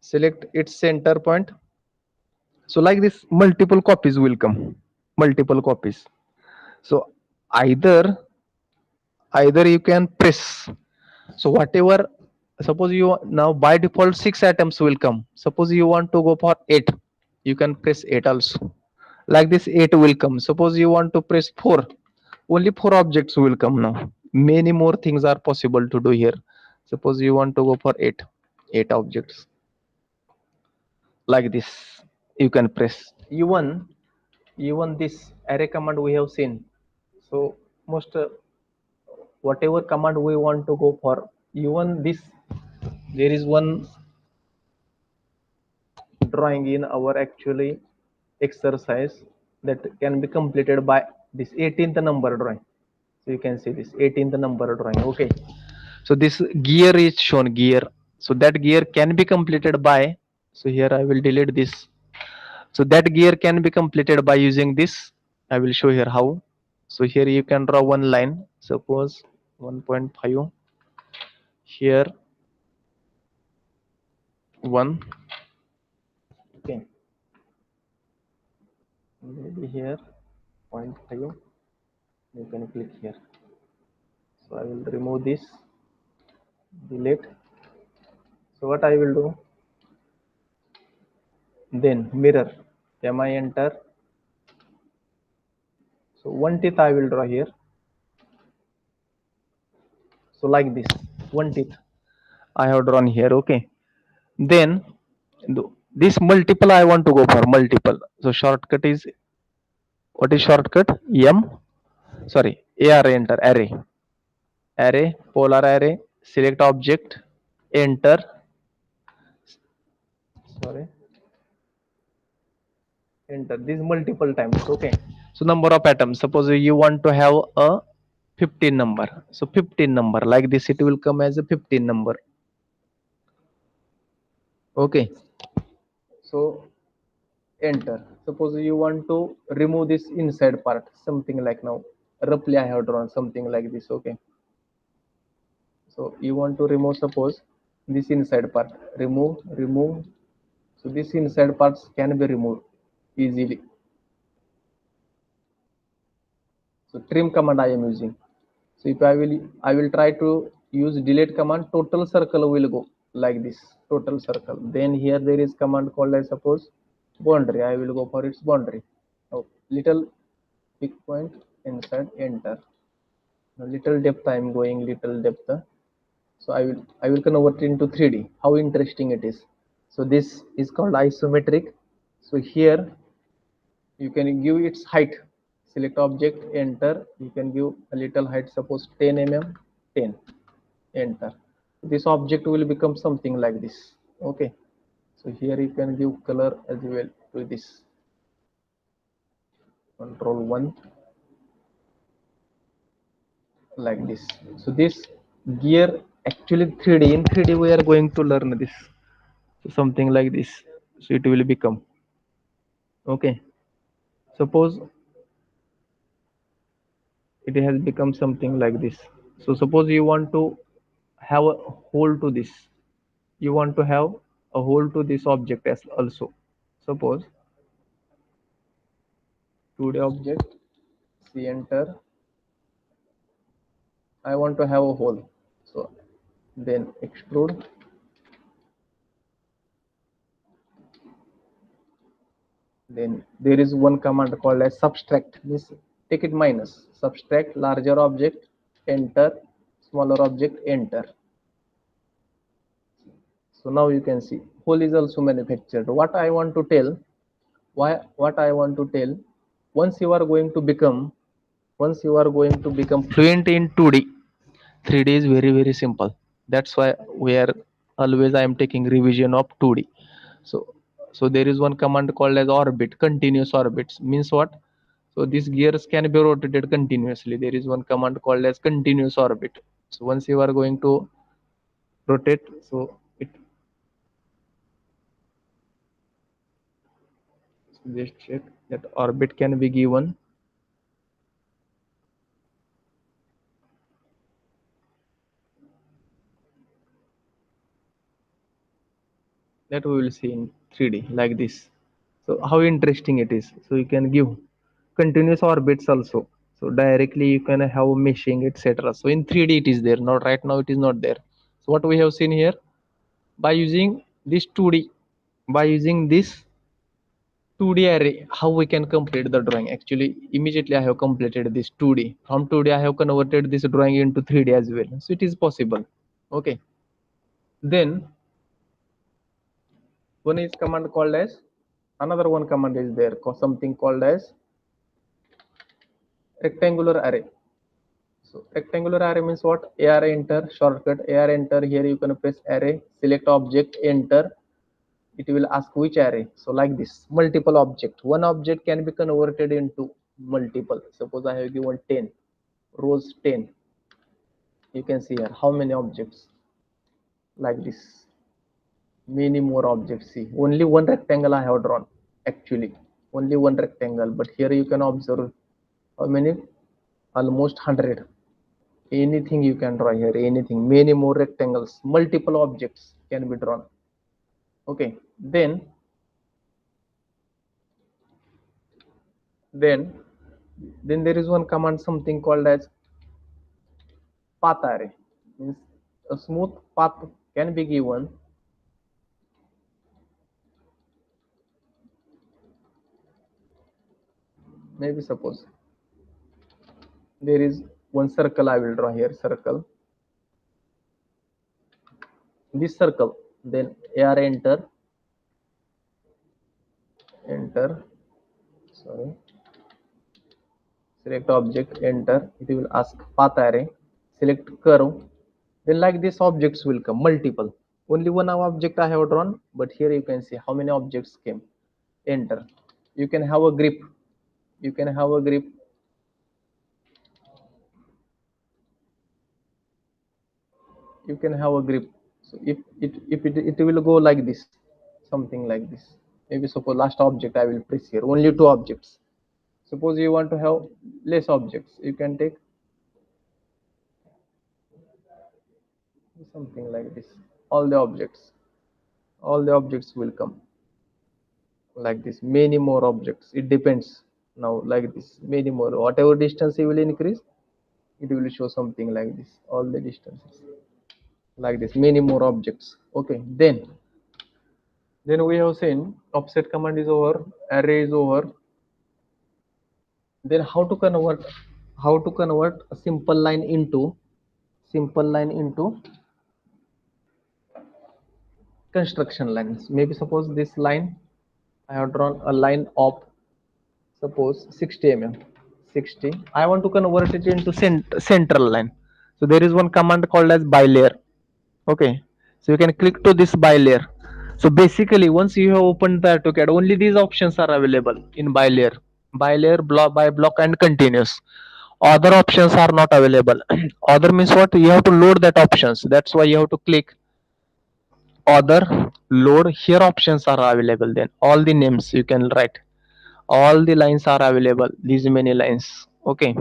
select its center point. So like this multiple copies will come, multiple copies. So either you can press, so whatever, suppose you now by default 6 items will come, suppose you want to go for 8, you can press 8 also, like this 8 will come. Suppose you want to press 4, only 4 objects will come. Now many more things are possible to do here. Suppose you want to go for 8 objects, like this you can press. Even this array command we have seen. So most whatever command we want to go for, even this, there is one drawing in our actually exercise that can be completed by this 18th number drawing. So you can see this 18th number drawing. Okay, so this gear is shown, gear. So that gear can be completed by, so here I will delete this. So that gear can be completed by using this. I will show here how. So here you can draw one line, suppose 1.5, here 1, okay, maybe here 0.5, you can click here. So I will remove this, delete. So what I will do, then mirror, mi enter. So one teeth I will draw here. So like this, one teeth I have drawn here. Okay, then This multiple I want to go for multiple. So shortcut is, what is shortcut? M, sorry, AR, enter array, array, polar array, select object, enter, sorry, enter this multiple times. Okay, so number of atoms, suppose you want to have a 15 number, so 15 number like this, it will come as a 15 number. Okay, so enter. Suppose you want to remove this inside part, something like now roughly I have drawn something like this. Okay, so you want to remove, suppose this inside part, remove. So this inside parts can be removed easily. So trim command I am using. So if I will try to use delete command, total circle will go like this, total circle. Then here there is command called as, suppose, boundary. I will go for its boundary. Now little pick point inside, enter. Now little depth I am going, little depth. So I will convert it into 3D. How interesting it is. So this is called isometric. So here you can give its height, select object, enter. You can give a little height, suppose 10 mm, 10, enter. This object will become something like this. Okay, so here you can give color as well to this, control 1, like this. So this gear actually 3D, in 3D we are going to learn this. So something like this, so it will become. Okay, suppose it has become something like this. So suppose you want to have a hole to this, you want to have a hole to this object as also. Suppose 2D object, see, enter. I want to have a hole, so then extrude. Then there is one command called as subtract, means take it minus, subtract larger object, enter, smaller object, enter. So now you can see hole is also manufactured. What I want to tell, what I want to tell, once you are going to become, fluent in 2D, 3D is very very simple. That's why we are always, I am taking revision of 2D. So there is one command called as orbit, continuous orbits. Means what? So these gears can be rotated continuously. There is one command called as continuous orbit. So once you are going to rotate, so it, just check that orbit can be given. That we will see in 3D like this. So how interesting it is. So you can give continuous orbits also. So directly you can have meshing, etc. So in 3D it is there. Not right now it is not there. So what we have seen here, by using this 2D, by using this 2D array, how we can complete the drawing. Actually immediately I have completed this 2D. From 2D I have converted this drawing into 3D as well. So it is possible. Okay. Then one is command called as, another one command is there, something called as rectangular array. So rectangular array means what? AR enter, shortcut AR enter. Here you can press array, select object, enter. It will ask which array. So like this, multiple object, one object can be converted into multiple. Suppose I have given 10 rows, 10. You can see here how many objects, like this, many more objects. See, only one rectangle I have drawn, actually only one rectangle, but here you can observe how many, almost 100. Anything you can draw here, anything, many more rectangles, multiple objects can be drawn. Okay, then there is one command, something called as path array. Means a smooth path can be given. Maybe suppose there is one circle, I will draw here, circle, this circle, then AR enter. enter, sorry, select object, enter, it will ask path array, select curve, then like this objects will come multiple. Only one object I have drawn, but here you can see how many objects came. Enter. You can have a grip, you can have a grip, you can have a grip. So if it will go like this, something like this. Maybe suppose last object I will press here, only two objects. Suppose you want to have less objects, you can take something like this. All the objects will come like this. Many more objects, it depends. Now like this, many more, whatever distance you will increase, it will show something like this, all the distances like this, many more objects. Okay, then we have seen offset command is over, array is over. Then how to convert a simple line into construction lines. Maybe suppose this line, I have drawn a line of suppose 60 mm, 60. I want to convert it into central line. So there is one command called as bilayer. Okay, so you can click to this bilayer. So basically, once you have opened the AutoCAD, only these options are available in bilayer, block by block, and continuous. Other options are not available. Other means what? You have to load that options. That's why you have to click other, load. Here options are available. Then all the names you can write. All the lines are available. These many lines. Okay.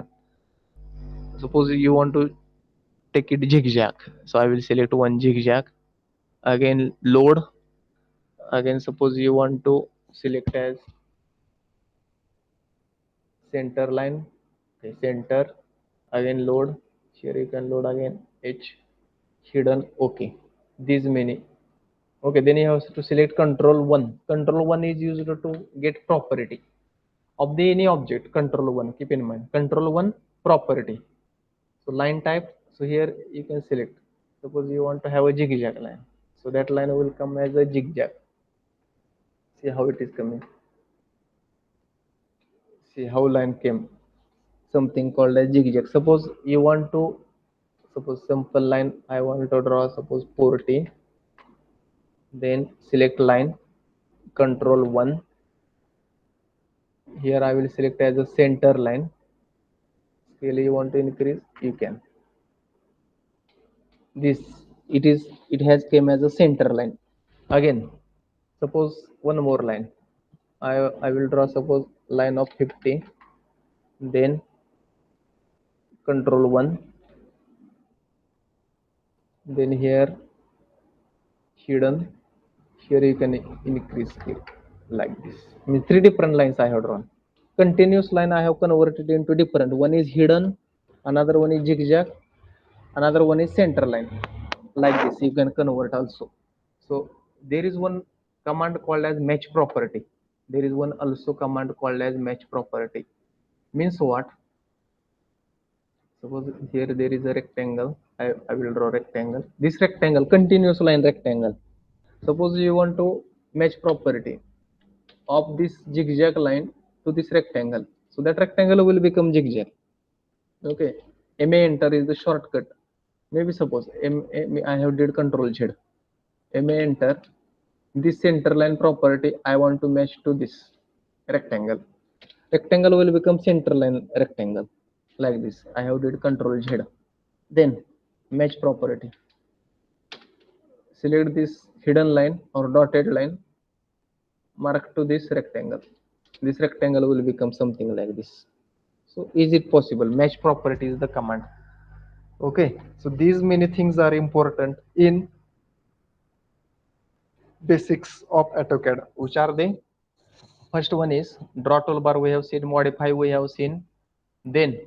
Suppose you want to take it zigzag. So I will select one zigzag. Again load. Again suppose you want to select as center line. Okay, center. Again load. Here you can load again H, hidden. Okay, these many. Okay, then you have to select control 1. Control 1 is used to get property of the any object. Control 1, keep in mind, control 1 property. So line type, so here you can select, suppose you want to have a zigzag line, so that line will come as a zigzag. See how it is coming. See how line came, something called as zigzag. Suppose you want to, suppose simple line I want to draw, suppose 40. Then select line, control 1. Here I will select as a center line. Scale you want to increase, you can. This, it has came as a center line. Again suppose one more line, I will draw suppose line of 50. Then control 1. Then here hidden, here you can increase scale like this. Means three different lines I have drawn. Continuous line I have converted into different. One is hidden, another one is zigzag, another one is center line. Like this you can convert also. So there is one command called as match property. There is one also command called as match property. Means what? Suppose here there is a rectangle. I will draw rectangle. This rectangle, continuous line rectangle. Suppose you want to match property of this zigzag line to this rectangle. So that rectangle will become zigzag. Okay. MA enter is the shortcut. Maybe suppose I have did control Z. MA enter. This center line property I want to match to this rectangle. Rectangle will become center line rectangle. Like this. I have did control Z. Then match property. Select this hidden line or dotted line, mark to this rectangle. This rectangle will become something like this. So is it possible? Match property is the command. Okay, so these many things are important in basics of AutoCAD. Which are they? First one is draw toolbar, we have seen. Modify we have seen. Then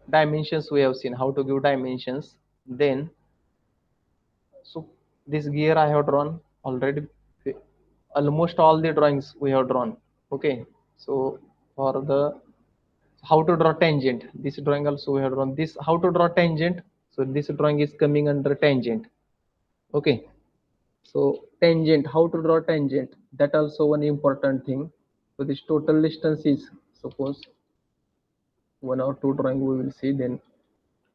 dimensions we have seen, how to give dimensions. Then so this gear I have drawn already. Almost all the drawings we have drawn. Okay, so for the how to draw tangent, this drawing also we have drawn. This how to draw tangent, so this drawing is coming under tangent. Okay, so tangent, how to draw tangent, That also one important thing. So this total distance is, suppose one or two drawing we will see, then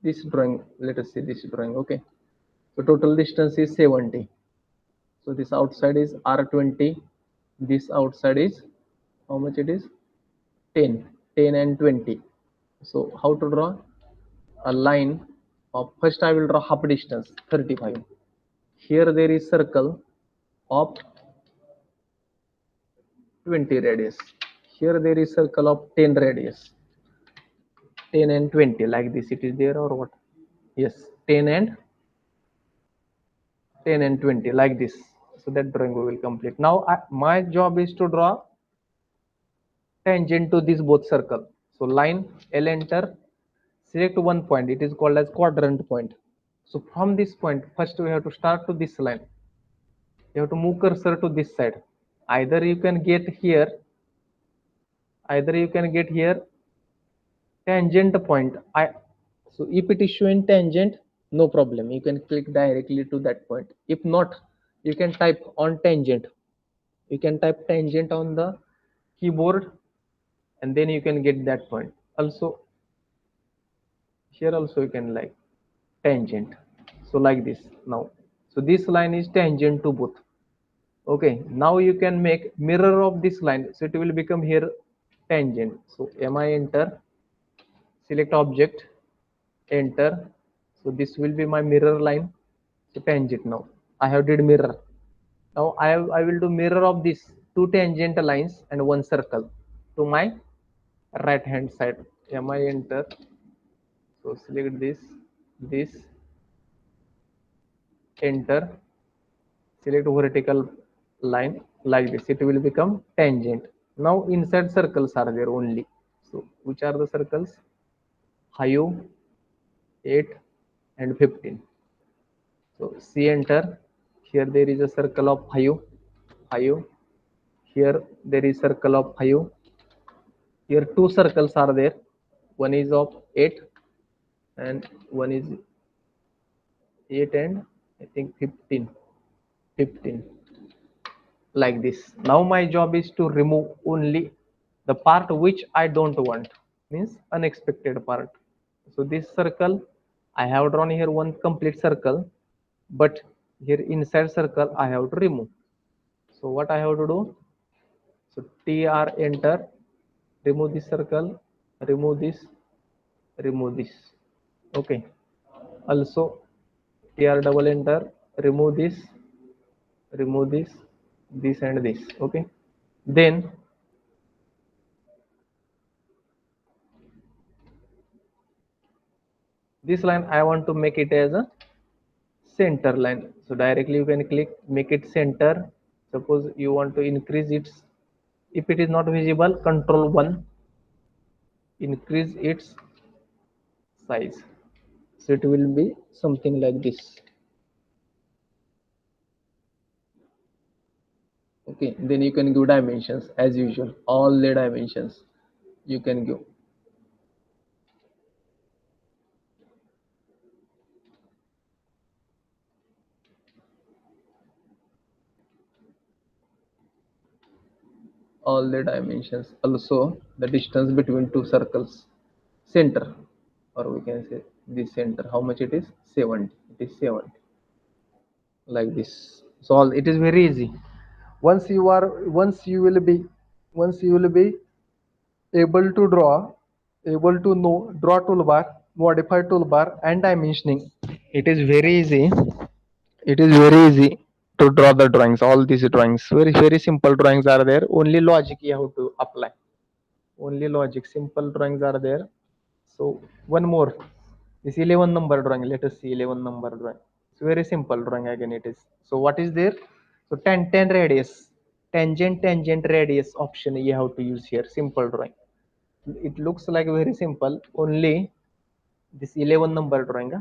this drawing, let us see this drawing. Okay, so total distance is 70. So this outside is R20, this outside is how much it is, 10, 10 and 20. So how to draw a line of, first I will draw half distance 35. Here there is circle of 20 radius. Here there is circle of 10 radius. 10 and 20 like this it is there or what? Yes, 10 and 10 and 20 like this. So that drawing we will complete. Now my job is to draw tangent to this both circle. So line L, enter, select one point, it is called as quadrant point. So from this point first we have to start to this line, you have to move cursor to this side. Either you can get here, either you can get here tangent point. So if it is showing tangent, no problem, you can click directly to that point. If not, you can type on tangent, you can type tangent on the keyboard, and then you can get that point. Also here also you can like tangent, so like this. Now so this line is tangent to both. Okay, now you can make mirror of this line, so it will become here tangent. So mi, enter, select object, enter. So this will be my mirror line. So tangent, now I have did mirror. Now I will do mirror of this two tangent lines and one circle to my right hand side. Mi, enter. So select this, enter, select vertical line like this, it will become tangent. Now inside circles are there only. So which are the circles? 5, 8 and 15. So C, enter. Here there is a circle of 5, 5. Here there is circle of 5. Here two circles are there, one is of 8 and one is 8 and I think 15, 15 like this. Now my job is to remove only the part which I don't want, means unexpected part. So this circle I have drawn here one complete circle, but here inside circle I have to remove. So what I have to do? So TR, enter, remove this circle, remove this, remove this. Okay, also TR double, enter, remove this and this. Okay, then this line I want to make it as a center line. So directly you can click make it center. Suppose you want to increase its, if it is not visible, control 1, increase its size, so it will be something like this. Okay, then you can give dimensions as usual, all the dimensions you can give. All the dimensions, also the distance between two circles, center, or we can say this center, how much it is, 70, it is 70 like this. So all, it is very easy. Once you are, once you will be able to draw, able to know draw toolbar, modify toolbar and dimensioning, it is very easy. It is very easy to draw the drawings, all these drawings, very very simple drawings are there, only logic you have to apply, only logic, simple drawings are there. So one more, this 11 number drawing, let us see 11 number drawing. It's very simple drawing again it is. So what is there? So 10 radius, tangent radius option you have to use here, simple drawing. It looks like very simple, only this 11 number drawing.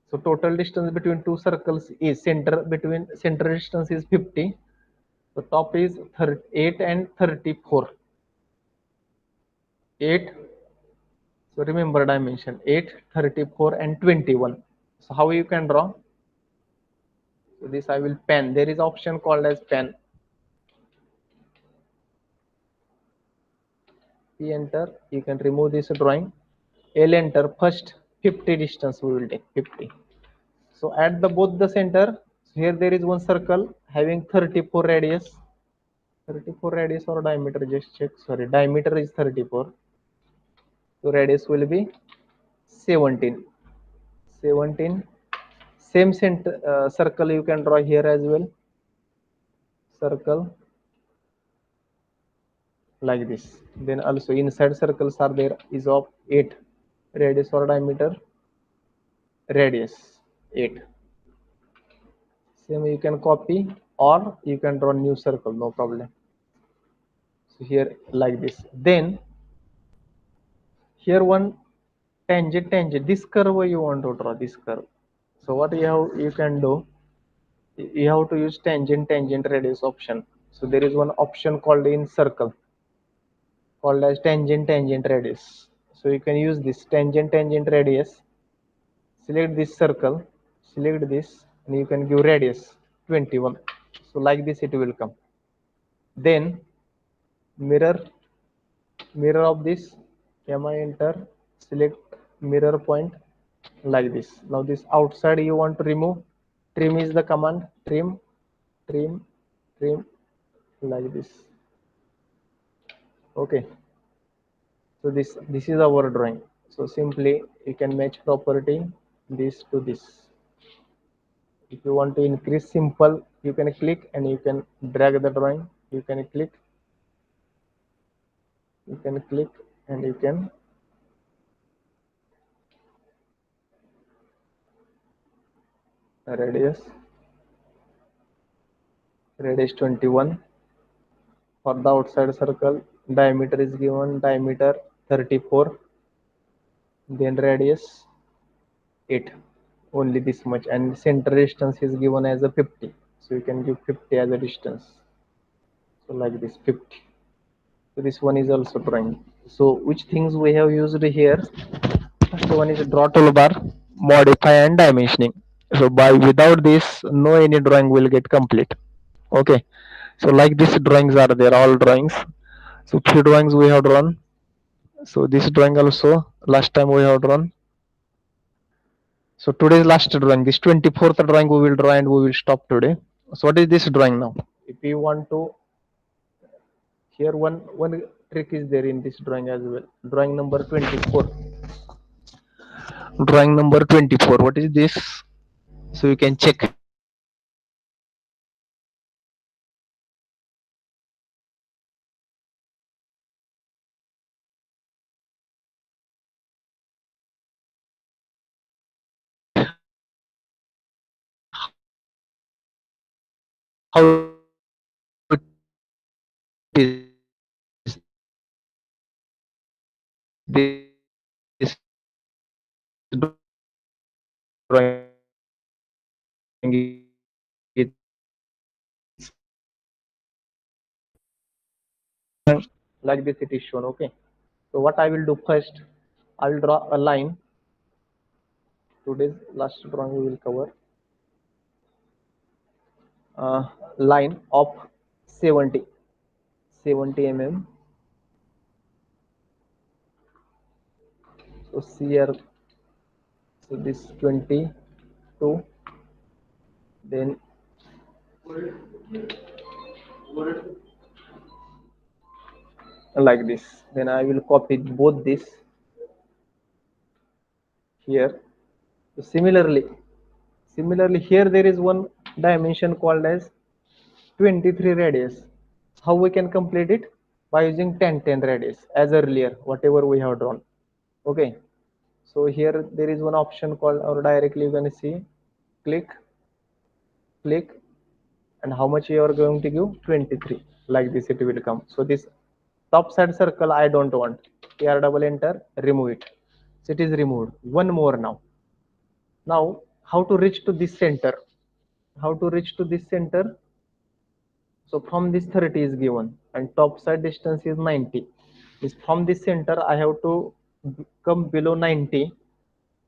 So total distance between two circles is, center distance is 50. The top is 38 and 34. 8. So remember dimension 8, 34 and 21. So how you can draw? So this I will pen. There is option called as pen. P enter, you can remove this drawing. L enter, first 50 distance we will take 50. So at the both the center, here there is one circle having 34 radius. 34 radius or diameter, just check. Sorry, diameter is 34. So radius will be 17. 17. Same center circle you can draw here as well. Circle like this. Then also inside circles are there is of 8 radius or diameter. Radius 8. Same you can copy or you can draw new circle, no problem. So here like this. Then here one tangent, this curve you want to draw, this curve. So what you can do, you have to use tangent radius option. So there is one option called in circle called as tangent radius. So you can use this tangent radius. Select this circle, select this, and you can give radius 21. So like this it will come. Then mirror of this, mi enter, select mirror point like this. Now this outside you want to remove. Trim is the command. Trim like this. Okay. So this is our drawing. So simply you can match property this to this. If you want to increase simple, you can click and you can drag the drawing. You can click and you can radius 21 for the outside circle. Diameter is given, diameter 34, then radius 8, only this much, and center distance is given as a 50. So you can give 50 as a distance. So like this 50. So this one is also drawing. So which things we have used here? First one is draw toolbar, modify and dimensioning. So by without this, no any drawing will get complete. Okay. So like this drawings are there, all drawings. So few drawings we have drawn. So this drawing also last time we have drawn. So today's last drawing, this 24th drawing we will draw and we will stop today. So what is this drawing now? If you want to, here one trick is there in this drawing as well. Drawing number 24. Drawing number 24. What is this? So you can check. How it is this drawing is like this it is shown. Okay. So what I will do first, I will draw a line. Today's last drawing we will cover. Line of 70 mm. So here, so this 22, then like this. Then I will copy both this here. So similarly here there is one dimension called as 23 radius. How we can complete it? By using 10 radius as earlier, whatever we have drawn. Okay. So here there is one option called, or directly you can see, click, and how much you are going to give? 23. Like this it will come. So this top side circle I don't want. Here double enter, remove it. So it is removed. One more now. Now how to reach to this center? How to reach to this center? So from this 30 is given and top side distance is 90. Is from this center I have to come below 90,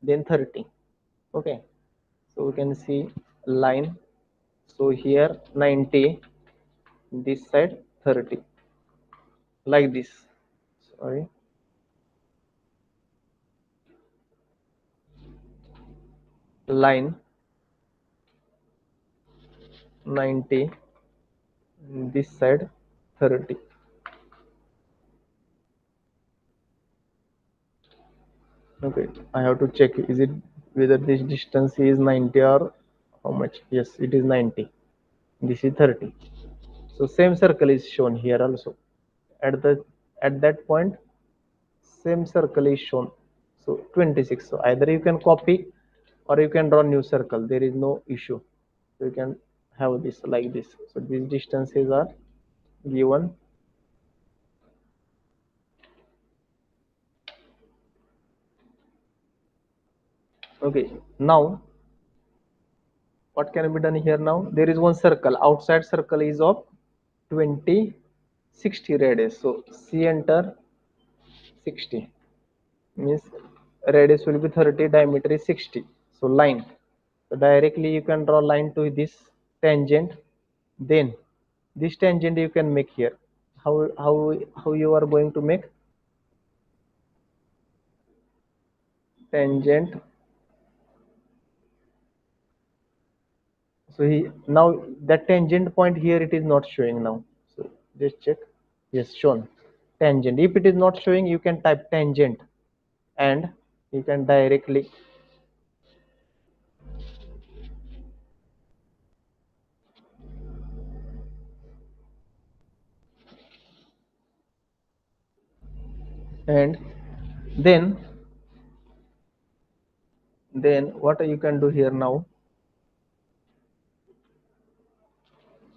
then 30. Okay. So we can see line. So here 90, this side 30, like this. sorry, line 90, this side 30. Okay, I have to check is it whether this distance is 90 or how much. Yes, it is 90. This is 30. So same circle is shown here also. At that point, same circle is shown. So 26. So either you can copy or you can draw new circle. There is no issue. So you can have this like this. So these distances are given. Okay, now what can be done here now? There is one circle. Outside circle is of 20, 60 radius. So C enter 60 means radius will be 30, diameter is 60. So line. So directly you can draw line to this tangent. Then this tangent you can make here. How you are going to make tangent? So now that tangent point here it is not showing now. So just check. Yes, shown tangent. If it is not showing, you can type tangent and you can directly and then what you can do here now,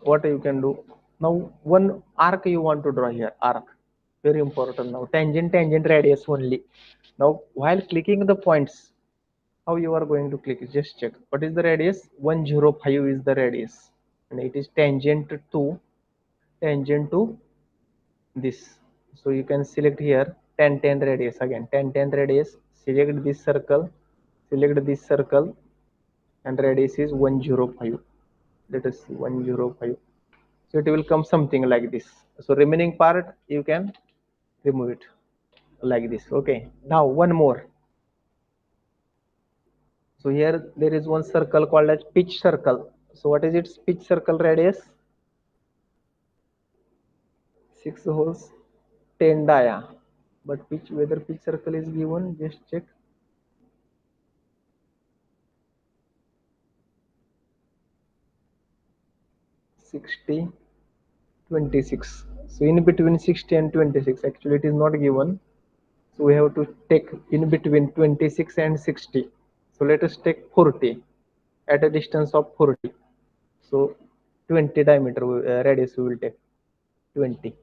what you can do now, one arc you want to draw here, arc, very important. Now tangent radius only. Now while clicking the points, how you are going to click, just check what is the radius. 105 is the radius and it is tangent to this. So you can select here 10 radius, again 10 radius, select this circle, select this circle, and radius is 105. Let us see 105. So it will come something like this. So remaining part you can remove it like this. Okay, now one more. So here there is one circle called as pitch circle. So what is its pitch circle radius? 6 holes, 10 dia. But pitch, whether pitch circle is given, just check. 60, 26. So in between 60 and 26, actually it is not given. So we have to take in between 26 and 60. So let us take 40 at a distance of 40. So 20 diameter radius we will take 20.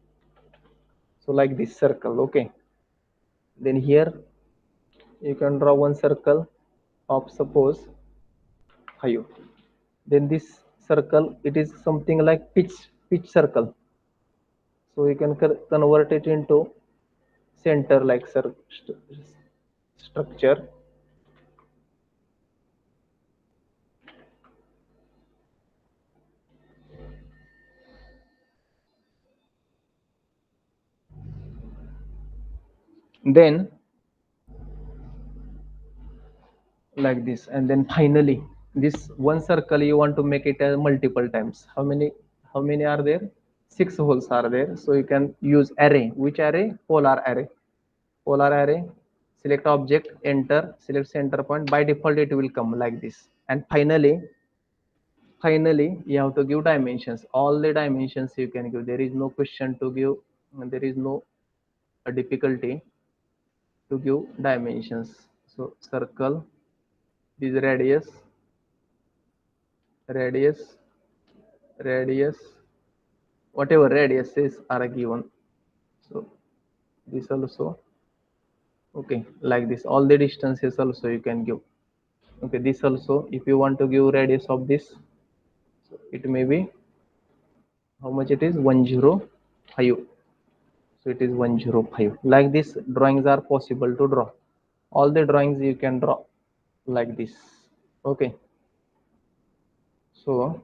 So like this circle. Okay. Then here you can draw one circle of suppose 5. Then this circle, it is something like pitch circle. So you can convert it into center like structure. Then like this, and then finally this one circle you want to make it as multiple times. How many are there? 6 holes are there. So you can use array. Which array? Polar array. Polar array, select object, enter, select center point. By default it will come like this. And finally you have to give dimensions. All the dimensions you can give. There is no question to give, and there is no difficulty to give dimensions. So circle, this radius, radius, whatever radiuses are given. So this also, okay, like this. All the distances also you can give. Okay, this also, if you want to give radius of this, so it may be how much it is, 105. So it is 105. Like this drawings are possible to draw. All the drawings you can draw like this. Okay, so